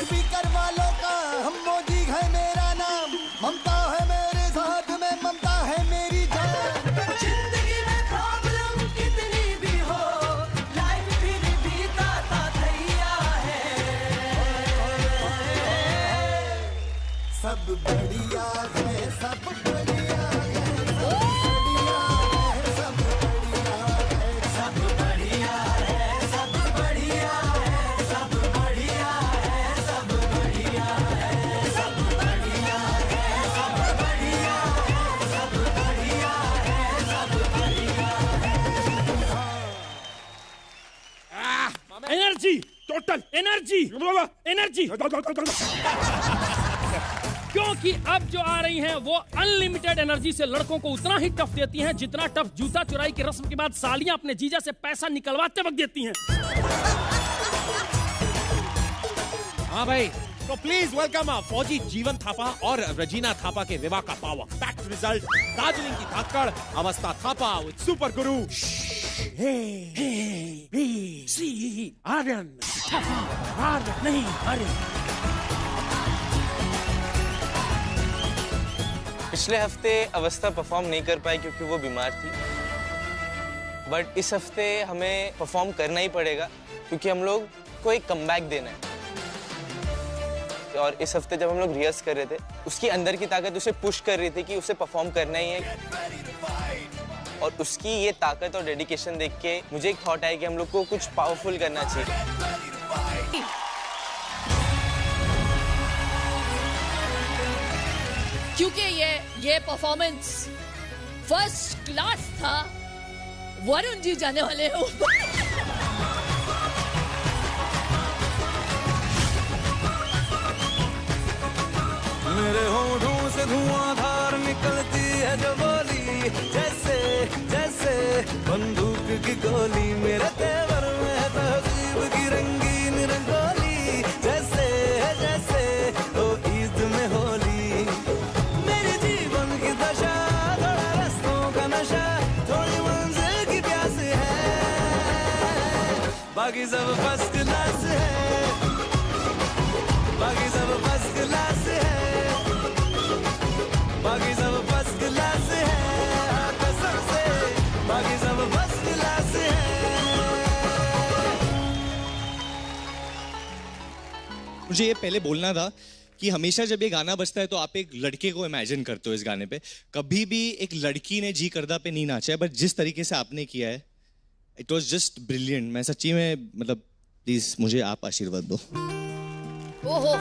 स्पीकर वालों का हम मोदी है मेरा नाम, ममता है मेरे साथ में, ममता है मेरी जान। जिंदगी में प्रॉब्लम कितनी भी हो, लाइफ फिर भी ताता भैया है। सब बढ़िया है, सब बढ़िया है, सब बढ़िया है, सब बढ़िया है, सब बढ़िया है, सब बढ़िया है, सब बढ़िया है, सब बढ़िया है, सब बढ़िया है, सब बढ़िया है, सब बढ़िया है। Energy, total energy, energy. क्योंकि अब जो आ रही हैं वो अनलिमिटेड एनर्जी से लड़कों को उतना ही टफ देती हैं जितना टफ जूता चुराई की रस्म के बाद सालियां अपने जीजा से पैसा निकलवाते वक्त देती हैं। हाँ भाई, तो प्लीज वेलकम फौजी जीवन थापा और रजीना थापा के विवाह का पावर पैक्ट रिजल्ट। दार्जिलिंग की धाकड़ अवस्था थापा विद सुपर गुरु आर्यन नहीं आर्यन। पिछले हफ्ते अवस्था परफॉर्म नहीं कर पाई क्योंकि वो बीमार थी, बट इस हफ्ते हमें परफॉर्म करना ही पड़ेगा क्योंकि हम लोग को एक कमबैक देना है। और इस हफ्ते जब हम लोग रिहर्स कर रहे थे, उसकी अंदर की ताकत उसे पुश कर रही थी कि उसे परफॉर्म करना ही है। और उसकी ये ताकत और डेडिकेशन देख के मुझे एक थॉट आया कि हम लोग को कुछ पावरफुल करना चाहिए। क्योंकि ये परफॉर्मेंस फर्स्ट क्लास था, वरुण जी जाने वाले हैं ऊपर। मेरे होठों से धुआंधार निकलती है जो बोली, जैसे जैसे बंदूक की गोली। मेरे तेवर में है तहजीब की रंगीन रंगोली, जैसे जैसे ओ ईद में होली। मेरे जीवन की दशा थोड़ा रस्तों का नशा, थोड़ी मंजिल की प्यास है, बाकी सब फर्स्ट क्लास है, बाकी सब फर्स्ट क्लास है, बाकी सब फर्स्ट क्लास है, कसम से बाकी सब फर्स्ट क्लास है। मुझे ये पहले बोलना था कि हमेशा जब ये गाना बजता है तो आप एक लड़के को इमेजिन करते हो इस गाने पे। कभी भी एक लड़की ने जी करदा पे नहीं नाचा है, बट जिस तरीके से आपने किया है, इट वॉज जस्ट ब्रिलियंट। मैं सच्ची में मतलब प्लीज मुझे आप आशीर्वाद दो। ओहो,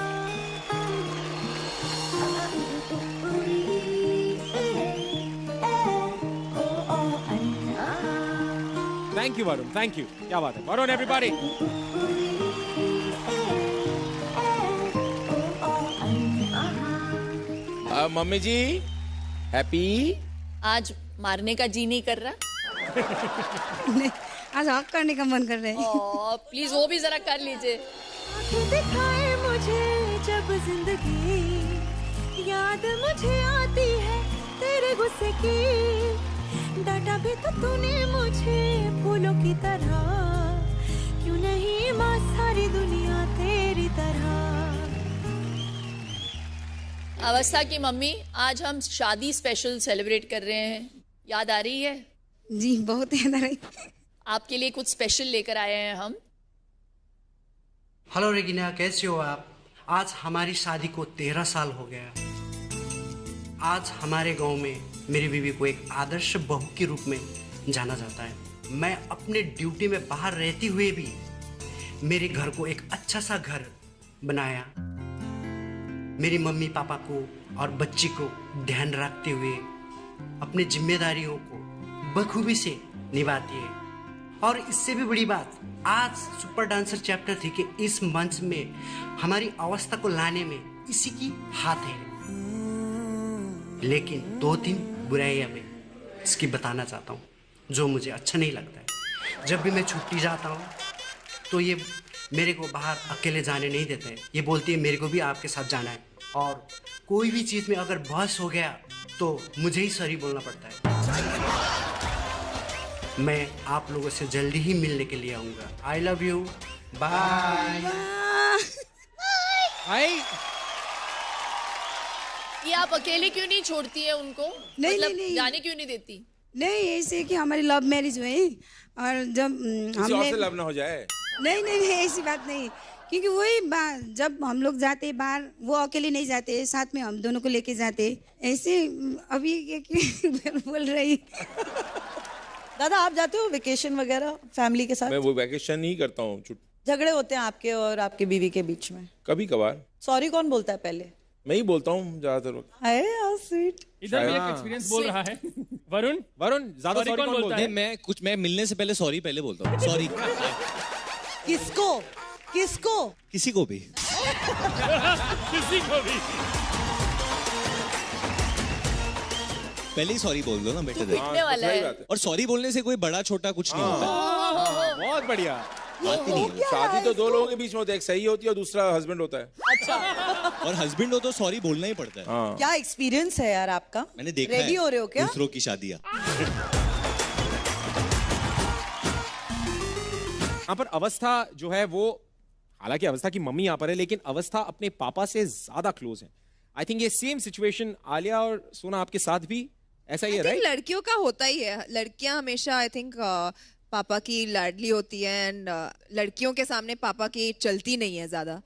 thank you Varun, thank you. क्या बात है वरुण, एवरीबॉडी। मम्मी जी हैप्पी। आज मारने का जी नहीं कर रहा। नहीं, आज हक करने का मन कर रहा है। प्लीज वो भी जरा कर लीजिए। दिखाए मुझे जब जिंदगी, याद मुझे आती है तेरे गुस्से की। डांटा भी तो तूने मुझे फूलों की तरह, क्यों नहीं माँ सारी दुनिया तेरी तरह। अवस्था की मम्मी, आज हम शादी स्पेशल सेलिब्रेट कर रहे हैं, याद आ रही है? जी बहुत याद आ रही। आपके लिए कुछ स्पेशल लेकर आए हैं हम। हेलो रेगिना, कैसे हो आप? आज हमारी शादी को 13 साल हो गया। आज हमारे गांव में मेरी बीवी को एक आदर्श बहू के रूप में जाना जाता है। मैं अपने ड्यूटी में बाहर रहते हुए भी मेरे घर को एक अच्छा सा घर बनाया। मेरी मम्मी पापा को और बच्ची को ध्यान रखते हुए अपनी जिम्मेदारियों को बखूबी से निभाती है। और इससे भी बड़ी बात, आज सुपर डांसर चैप्टर 3 के इस मंच में हमारी अवस्था को लाने में इसी की हाथ है। लेकिन 2-3 बुराइयां मैं इसकी बताना चाहता हूँ जो मुझे अच्छा नहीं लगता है। जब भी मैं छुट्टी जाता हूँ तो ये मेरे को बाहर अकेले जाने नहीं देते हैं। ये बोलती है मेरे को भी आपके साथ जाना है, और कोई भी चीज़ में अगर बहस हो गया तो मुझे ही सॉरी बोलना पड़ता है। मैं आप लोगों से जल्दी ही मिलने के लिए आऊँगा। I love you, bye. ये आप अकेले क्यों नहीं छोड़ती है उनको? नहीं, मतलब नहीं। जाने क्यों नहीं देती? नहीं, ऐसे कि हमारी लव मैरिज हुई और जब किसी और से लव ना हो जाए। नहीं नहीं नहीं, ऐसी बात नहीं, क्योंकि वही जब हम लोग जाते बाहर, वो अकेले नहीं जाते, साथ में हम दोनों को लेके जाते। ऐसे अभी बोल रही। दादा आप जाते हो वेकेशन वगैरह फैमिली के साथ? मैं वो वेकेशन ही करता हूँ। झगड़े होते हैं आपके और आपके बीवी के बीच में? कभी कभार। सॉरी कौन बोलता है पहले? मैं ही बोलता हूँ ज्यादातर वक्त। Hi how sweet. इधर भी एक एक्सपीरियंस बोल रहा है। वरुण ज्यादा सॉरी कौन बोलता है? मैं मिलने से पहले सॉरी पहले बोलता हूँ। सॉरी। किसको किसको? किसी को भी। किसी को भी पहले ही सॉरी बोल दो ना बेटे। पिटने वाला है। और सॉरी बोलने से कोई बड़ा छोटा कुछ नहीं होता। बहुत बढ़िया। बात ही नहीं है। शादी तो 2 लोगों के बीच में होता है, एक सही होती है और दूसरा हस्बैंड होता है। अच्छा। और हस्बैंड हो तो सॉरी बोलना ही पड़ता है। हाँ। क्या एक्सपीरियंस है यार आपका? मैंने देखा रेडी है हो रहे हो क्या? दूसरों की शादियाँ। यहाँ पर अवस्था जो है वो, हालांकि अवस्था की मम्मी यहाँ पर है, लेकिन अवस्था अपने पापा से ज्यादा क्लोज है। आई थिंक ये सेम सिचुएशन आलिया और सोना आपके साथ भी ऐसा ही है, राइट? लड़कियों का होता ही है, लड़कियां हमेशा आई थिंक पापा की लाडली होती है, एंड लड़कियों के सामने पापा की चलती नहीं है ज्यादा।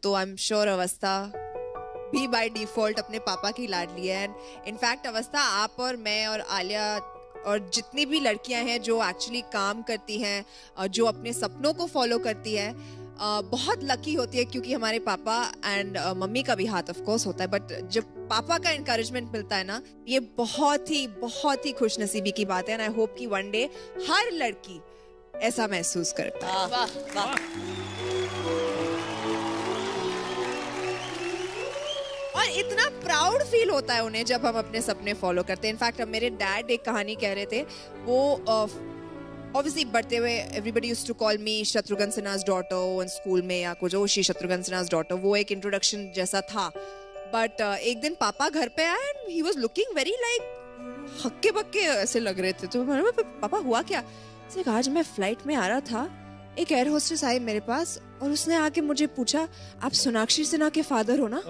तो आई एम श्योर अवस्था भी बाय डिफॉल्ट अपने पापा की लाडली है। एंड इनफैक्ट अवस्था, आप और मैं और आलिया और जितनी भी लड़कियां हैं जो एक्चुअली काम करती हैं, जो अपने सपनों को फॉलो करती है, बहुत लकी होती है, क्योंकि हमारे पापा एंड मम्मी का भी हाथ ऑफ कोर्स होता है, बट जब पापा का एनकरेजमेंट मिलता है ना, ये बहुत ही खुशनसीबी की बात है। एंड आई होप कि वन डे हर लड़की ऐसा महसूस कर पाए। वाह वाह। और इतना प्राउड फील होता है उन्हें जब हम अपने सपने फॉलो करते हैं। इनफैक्ट अब मेरे डैड एक कहानी कह रहे थे, वो obviously बढ़ते हुए everybody used to call me Shatrughan Sinha's daughter in school में या कुछ, she शत्रुघ्न सिन्हा's daughter, वो एक इंट्रोडक्शन जैसा था। बट एक दिन पापा घर पे आए and he was looking very like हक्के बक्के ऐसे लग रहे थे। तो मैंने पापा हुआ क्या? आज मैं फ्लाइट में आ रहा था, एक एयर होस्टेस आई मेरे पास और उसने आके मुझे पूछा, आप सोनाक्षी सिन्हा के फादर हो ना?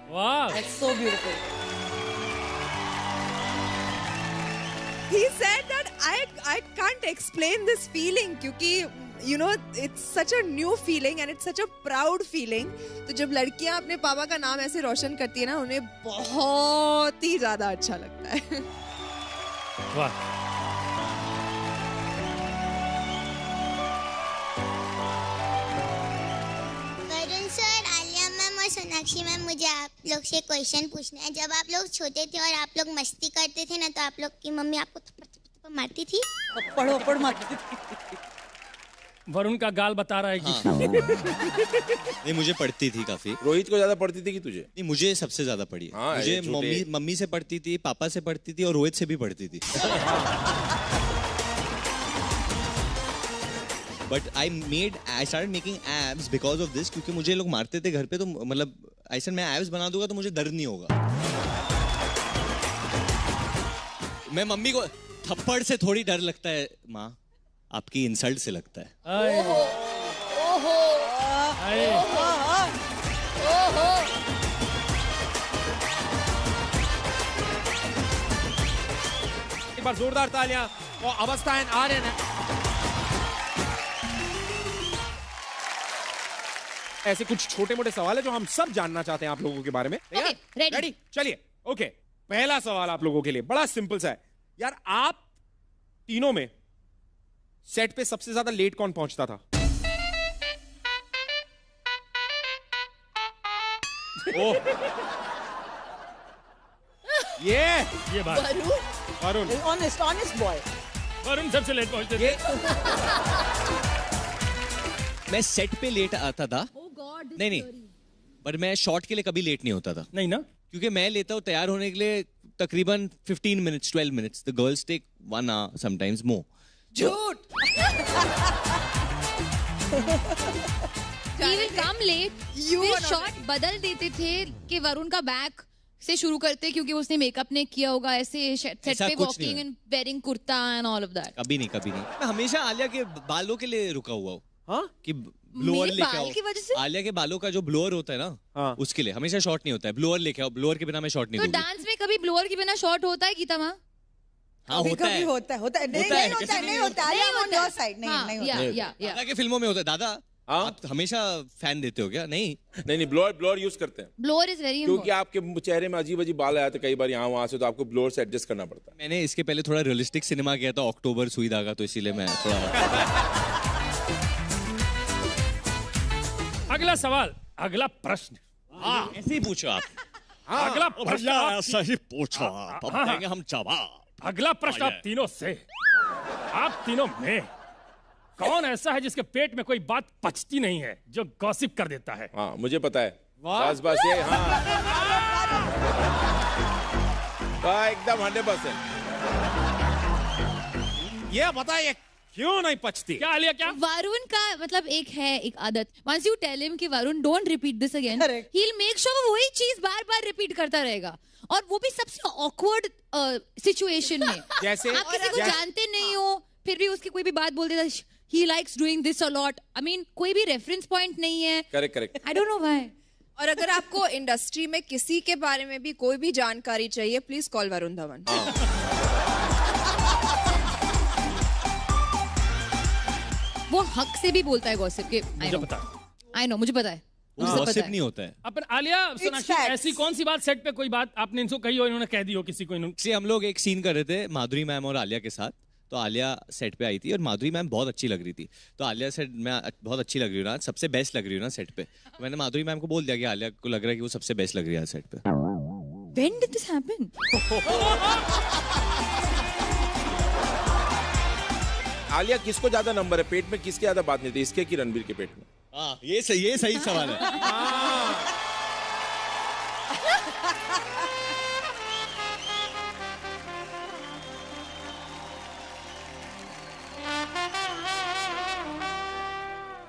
वाह, that's so beautiful. He said that I can't explain this feeling, क्योंकि you know it's such a new feeling and it's such a proud feeling. तो जब लड़कियां अपने पापा का नाम ऐसे रोशन करती है ना, उन्हें बहुत ही ज्यादा अच्छा लगता है। वाह। वरुण सर, आलिया मैम और सोनाक्षी मैम, मुझे आप लोग से क्वेश्चन पूछना है। जब आप लोग छोटे थे और आप लोग मस्ती करते थे ना, तो आप लोग की मम्मी आपको थप्पड़ मारती थी? थप्पड़ मारती थी। वरुण का गाल बता रहा है कि हाँ। नहीं, मुझे पढ़ती थी काफी। रोहित को ज्यादा पढ़ती थी कि तुझे? नहीं, मुझे सबसे ज्यादा पढ़ी है। हाँ, मुझे मम्मी से पढ़ती थी, पापा से पढ़ती थी और रोहित से भी पढ़ती थी। But I started making abs because of this, क्योंकि मुझे लोग मारते थे घर पे, तो मतलब ऐसा मैं एब्स बना दूंगा तो मुझे दर्द नहीं होगा। मैं मम्मी को थप्पड़ से थोड़ी डर लगता है, माँ आपकी इंसल्ट से लगता है। ओहो ओहो ओहो। एक बार जोरदार तालियां और अवस्था एंड आर्यन। ऐसे कुछ छोटे मोटे सवाल है जो हम सब जानना चाहते हैं आप लोगों के बारे में। रेडी? चलिए, ओके। पहला सवाल आप लोगों के लिए बड़ा सिंपल सा है यार, आप तीनों में सेट पे सबसे ज्यादा लेट कौन पहुंचता था? ओह, ये बात। Varun honest boy. वरुण सबसे लेट पहुंचते थे। मैं सेट पे लेट आता था। नहीं, पर मैं शॉट के लिए कभी लेट नहीं होता था। नहीं ना, क्योंकि मैं लेता हूँ तैयार होने के लिए तकरीबन 15 minutes 12 minutes. The girls take 1 hour sometimes more. झूठ। He will come late. फिर शॉट बदल देते थे कि वरुण का बैक से शुरू करते, क्योंकि उसने मेकअप ने किया होगा ऐसे सेट पे walking and wearing kurta and all of that. कभी नहीं। मैं हमेशा आलिया के बालों के लिए रुका हुआ हूँ। हाँ? कि ब्लोअर लेके आओ। की वजह से? आलिया के बालों का जो ब्लोअर होता है ना, हाँ। उसके लिए हमेशा शॉट नहीं होता है। ब्लोअर लेके आओ, ब्लोअर के बिना मैं शॉट नहीं तो दूंगी। डांस में कभी ब्लोअर के बिना शॉट होता है गीता माँ? हाँ, होता है। दादा के फिल्मों में होता है। दादा आप हमेशा फैन देते हो क्या? नहीं, ब्लोअर यूज करते हैं। ब्लोअर इज वेरी क्योंकि आपके चेहरे में अजीब अजीब बाल आते कई बार यहाँ वहां से, तो आपको ब्लोअर से एडजस्ट करना पड़ता है। मैंने इसके पहले थोड़ा रियलिस्टिक सिनेमा किया था, अक्टूबर सुई धागा, तो इसीलिए मैं थोड़ा। अगला सवाल, अगला प्रश्न। ऐसे ही पूछो आप। अगला प्रश्न सही पूछो आप, अब देंगे हम जवाब। अगला प्रश्न आप तीनों से, आप तीनों में कौन ऐसा है जिसके पेट में कोई बात पचती नहीं है, जो गॉसिप कर देता है? हाँ, मुझे पता है। बस ये। हाँ, एकदम 100%। ये बताइए क्यों नहीं पचती? क्या आलिया, क्या? वरुण का मतलब एक आदत, once you tell him कि Varun don't repeat this again, he'll make sure वो वही चीज बार-बार रिपीट करता रहेगा, और वो भी सबसे awkward सिचुएशन में। जैसे आप किसी को जानते नहीं हो, फिर भी उसकी कोई भी बात बोल देता, he likes doing this a lot. I mean, कोई भी reference point नहीं है. Correct. I don't know why. और अगर आपको इंडस्ट्री में किसी के बारे में भी कोई भी जानकारी चाहिए, प्लीज कॉल वरुण धवन. वो हक से भी बोलता है गॉसिप के. मुझे पता. I know, मुझे पता है. गॉसिप नहीं होता है. अपन आलिया, सोनाक्षी, ऐसी कौन सी बात सेट पे कोई बात आपने इनको कही हो, इन्होंने कह दी हो किसी को? हम लोग एक सीन कर रहे थे माधुरी मैम और आलिया के साथ. तो आलिया सेट पे आई थी और माधुरी मैम बहुत अच्छी लग रही थी. तो आलिया सेट मैं बहुत अच्छी लग रही हूँ ना, सबसे बेस्ट लग रही हूँ ना सेट पे. मैंने माधुरी मैम को बोल दिया कि आलिया को लग रहा है कि वो सबसे बेस्ट लग रही है सेट पे. When did this happen? Alia किसको ज्यादा नंबर है पेट में, किसके ज्यादा बात नहीं थी, इसके की रणबीर के पेट में? ये सही सवाल है.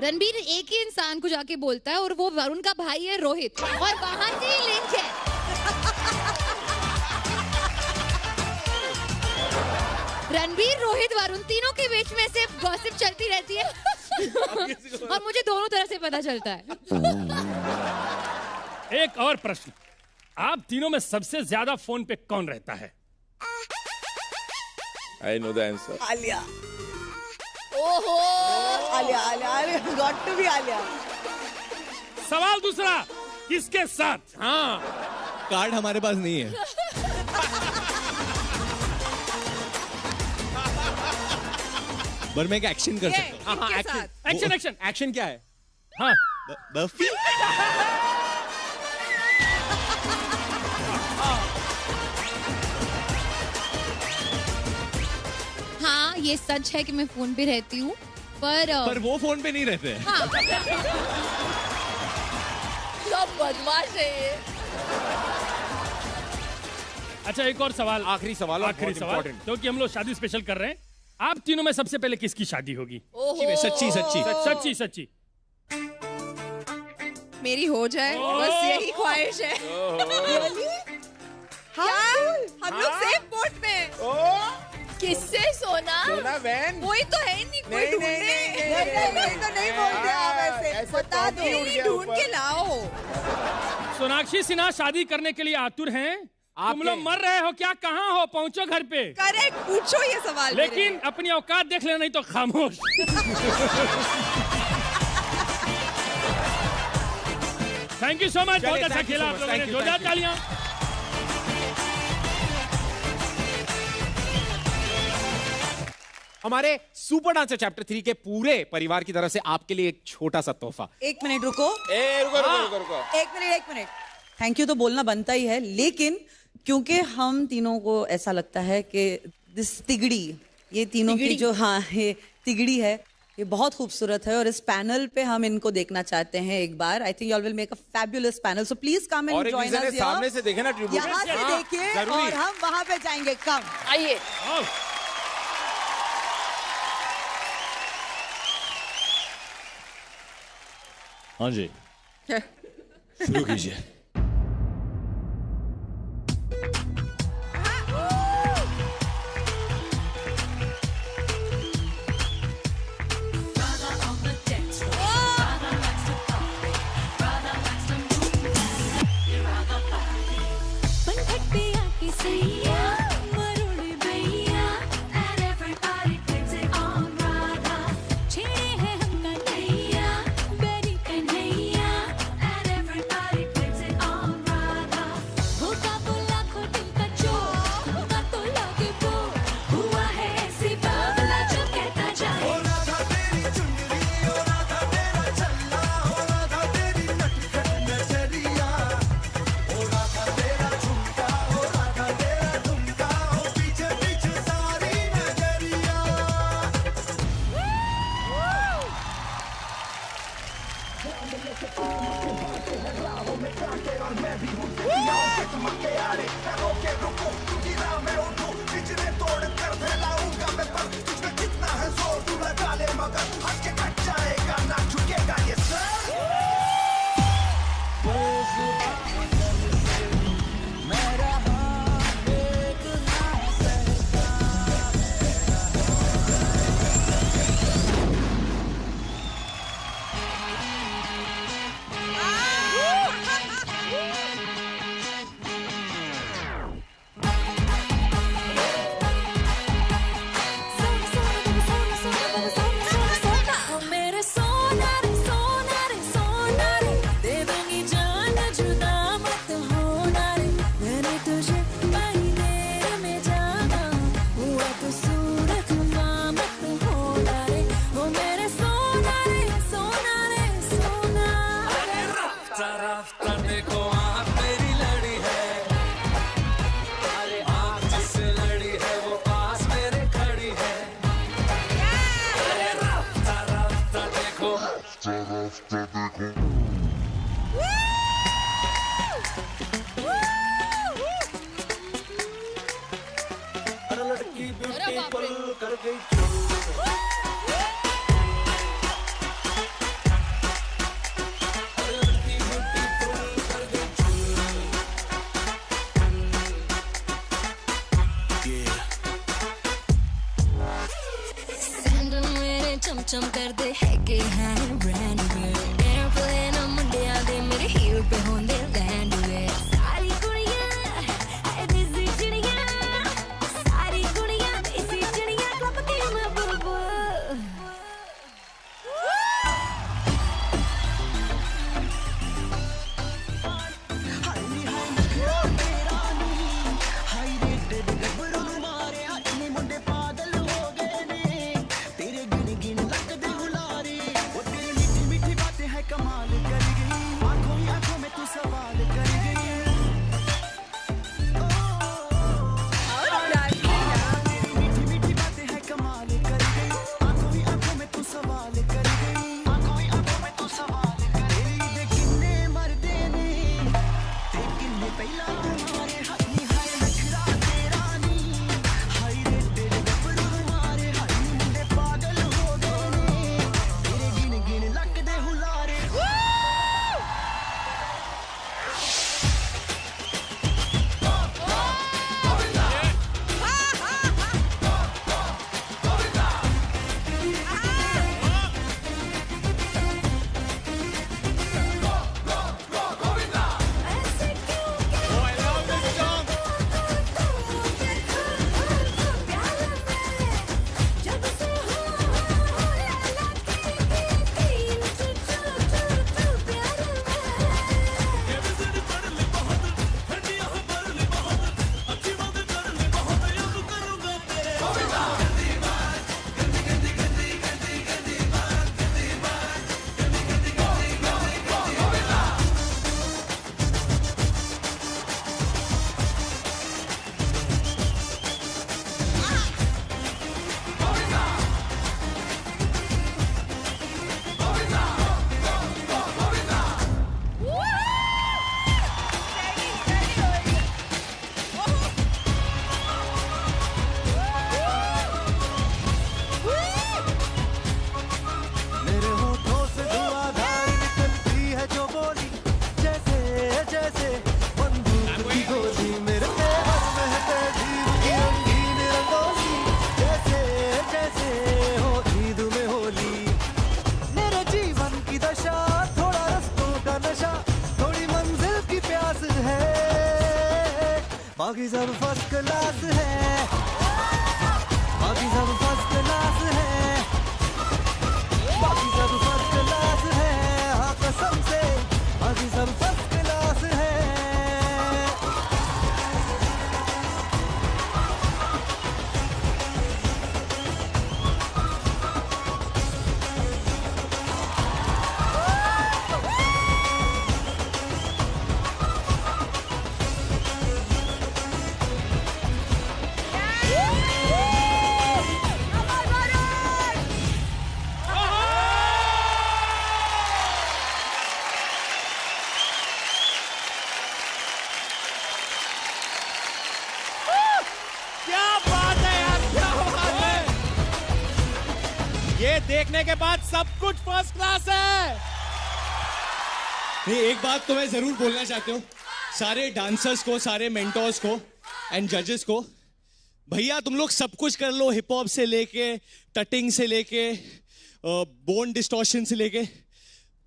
रणबीर एक ही इंसान को जाके बोलता है और वो वरुण का भाई है रोहित, और वहां से ही लिंक है. रणबीर, रोहित, वरुण तीनों के बीच में से गॉसिप चलती रहती है और मुझे दोनों तरह से पता चलता है. एक और प्रश्न, आप तीनों में सबसे ज्यादा फोन पे कौन रहता है? I know the answer. Alia. ओहो, Alia, got to be Alia. सवाल दूसरा, किसके साथ? हाँ, कार्ड हमारे पास नहीं है. पर मैं एक एक्शन कर सकता हूँ. एक्शन क्या है? हाँ, बर्फी. हाँ, ये सच है कि मैं फोन पे रहती हूँ, पर वो फोन पे नहीं रहते. हाँ. सब बदमाश है ये. अच्छा, एक और सवाल, आखिरी सवाल, क्योंकि हम लोग शादी स्पेशल कर रहे हैं. आप तीनों में सबसे पहले किसकी शादी होगी? सच्ची. मेरी हो जाए, बस यही ख्वाहिश है. हम लोग सेम बोट में. किससे सोना? वैन. कोई तो है नहीं, कोई ढूंढने. तो नहीं बोलते आप ऐसे. बता दो, ढूंढ के लाओ. सोनाक्षी सिन्हा शादी करने के लिए आतुर हैं. तुम लोग मर रहे हो क्या? कहाँ हो? पहुंचो घर पे. करेक्ट, पूछो ये सवाल. लेकिन अपनी औकात देख लेना, नहीं तो खामोश. थैंक यू सो मच, बहुत अच्छा खेला आप लोगों ने. जोरदार तालियां. हमारे सुपर डांसर चैप्टर 3 के पूरे परिवार की तरफ से आपके लिए एक छोटा सा तोहफा. एक मिनट रुको. रुको. एक मिनट. थैंक यू तो बोलना बनता ही है, लेकिन क्योंकि हम तीनों को ऐसा लगता है कि दिस तिगड़ी, ये तीनों की जो ये तिगड़ी है, ये बहुत खूबसूरत है और इस पैनल पे हम इनको देखना चाहते हैं एक बार. I think you all will make a fabulous panel, so please come and join us. सामने से देखे ना ट्रिब्यूट, यहाँ से देखिए और हम वहाँ पे जाएंगे. कम आइए. हाँ जी, शुरू कीजिए. छेड़े हैं हम कन्हैया, बेरी कन्हैया, and everybody लड़की ब्यूटीफुल कर गई चूर। चम कर दे है कि है ब्रांड एयरप्लेन मुंडिया दे मेरे हील पे होंदे लैंड वे सारी कुड़ियां है देसी चिड़ियां सारी कुड़ियां देसी चिड़ियां क्लब की मैं बुलबुल कमाल कर गई आंखों ही आंखों में तू सवाल कर गई मीठी मीठी बातें है कमाल कर गई आंखों ही आंखों में तू सवाल कर गई आंखों ही आंखों में तू सवाल कर गई दे किन्ने मरदे ने ते किन्ने पहला तुम्हारे हाथ नी हाय नखरा तेरा नी हाय रे तेरे गबरू मारे हाय मुंडे पागल हो गए ने तेरे गिन गिन लक दे हुलारे बाकी सब फर्स्ट क्लास है बाकी सब फर्स्ट क्लास है बाकी सब फर्स्ट क्लास है हाँ कसम से बाकी सब फर्स्ट क्लास है देखने के बाद सब कुछ फर्स्ट क्लास है। नहीं, एक बात तो मैं जरूर बोलना चाहती हूँ सारे डांसर्स को, सारे मेंटोर्स को एंड जजेस को, भैया तुम लोग सब कुछ कर लो, हिप हॉप से लेके टटिंग से लेके बोन डिस्टॉर्शन से लेके,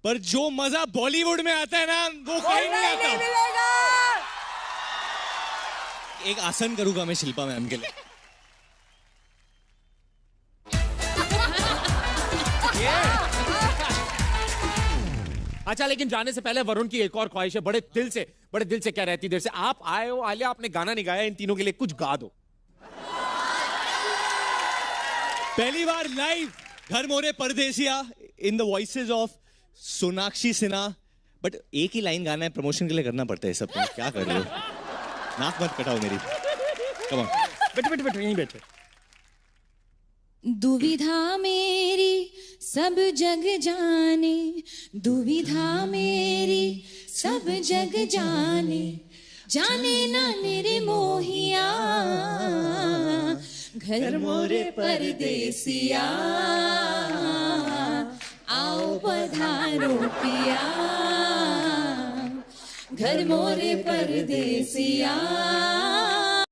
पर जो मजा बॉलीवुड में आता है ना वो कहीं नहीं आता। एक आसन करूंगा मैं शिल्पा मैम के लिए। अच्छा, लेकिन जाने से पहले वरुण की एक और ख्वाहिश है, बड़े दिल से क्या रहती देर से आप आए हो आलिया, आपने गाना नहीं गाया, इन तीनों के लिए कुछ गा दो। पहली बार लाइव घर मोरे परदेसिया in the voices of Sonakshi Sinha, but एक ही लाइन गाना है, प्रमोशन के लिए करना पड़ता है सब। क्या कर रहे हो, नाक मत कटाओ मेरी। कम ऑन, बैठे यहीं बैठे। दुविधा मेरी सब जग जाने, दुविधा मेरी सब जग जाने, जाने ना मेरे मोहिया, घर मोरे परदेसिया आओ पधारो पिया घर मोरे परदेसिया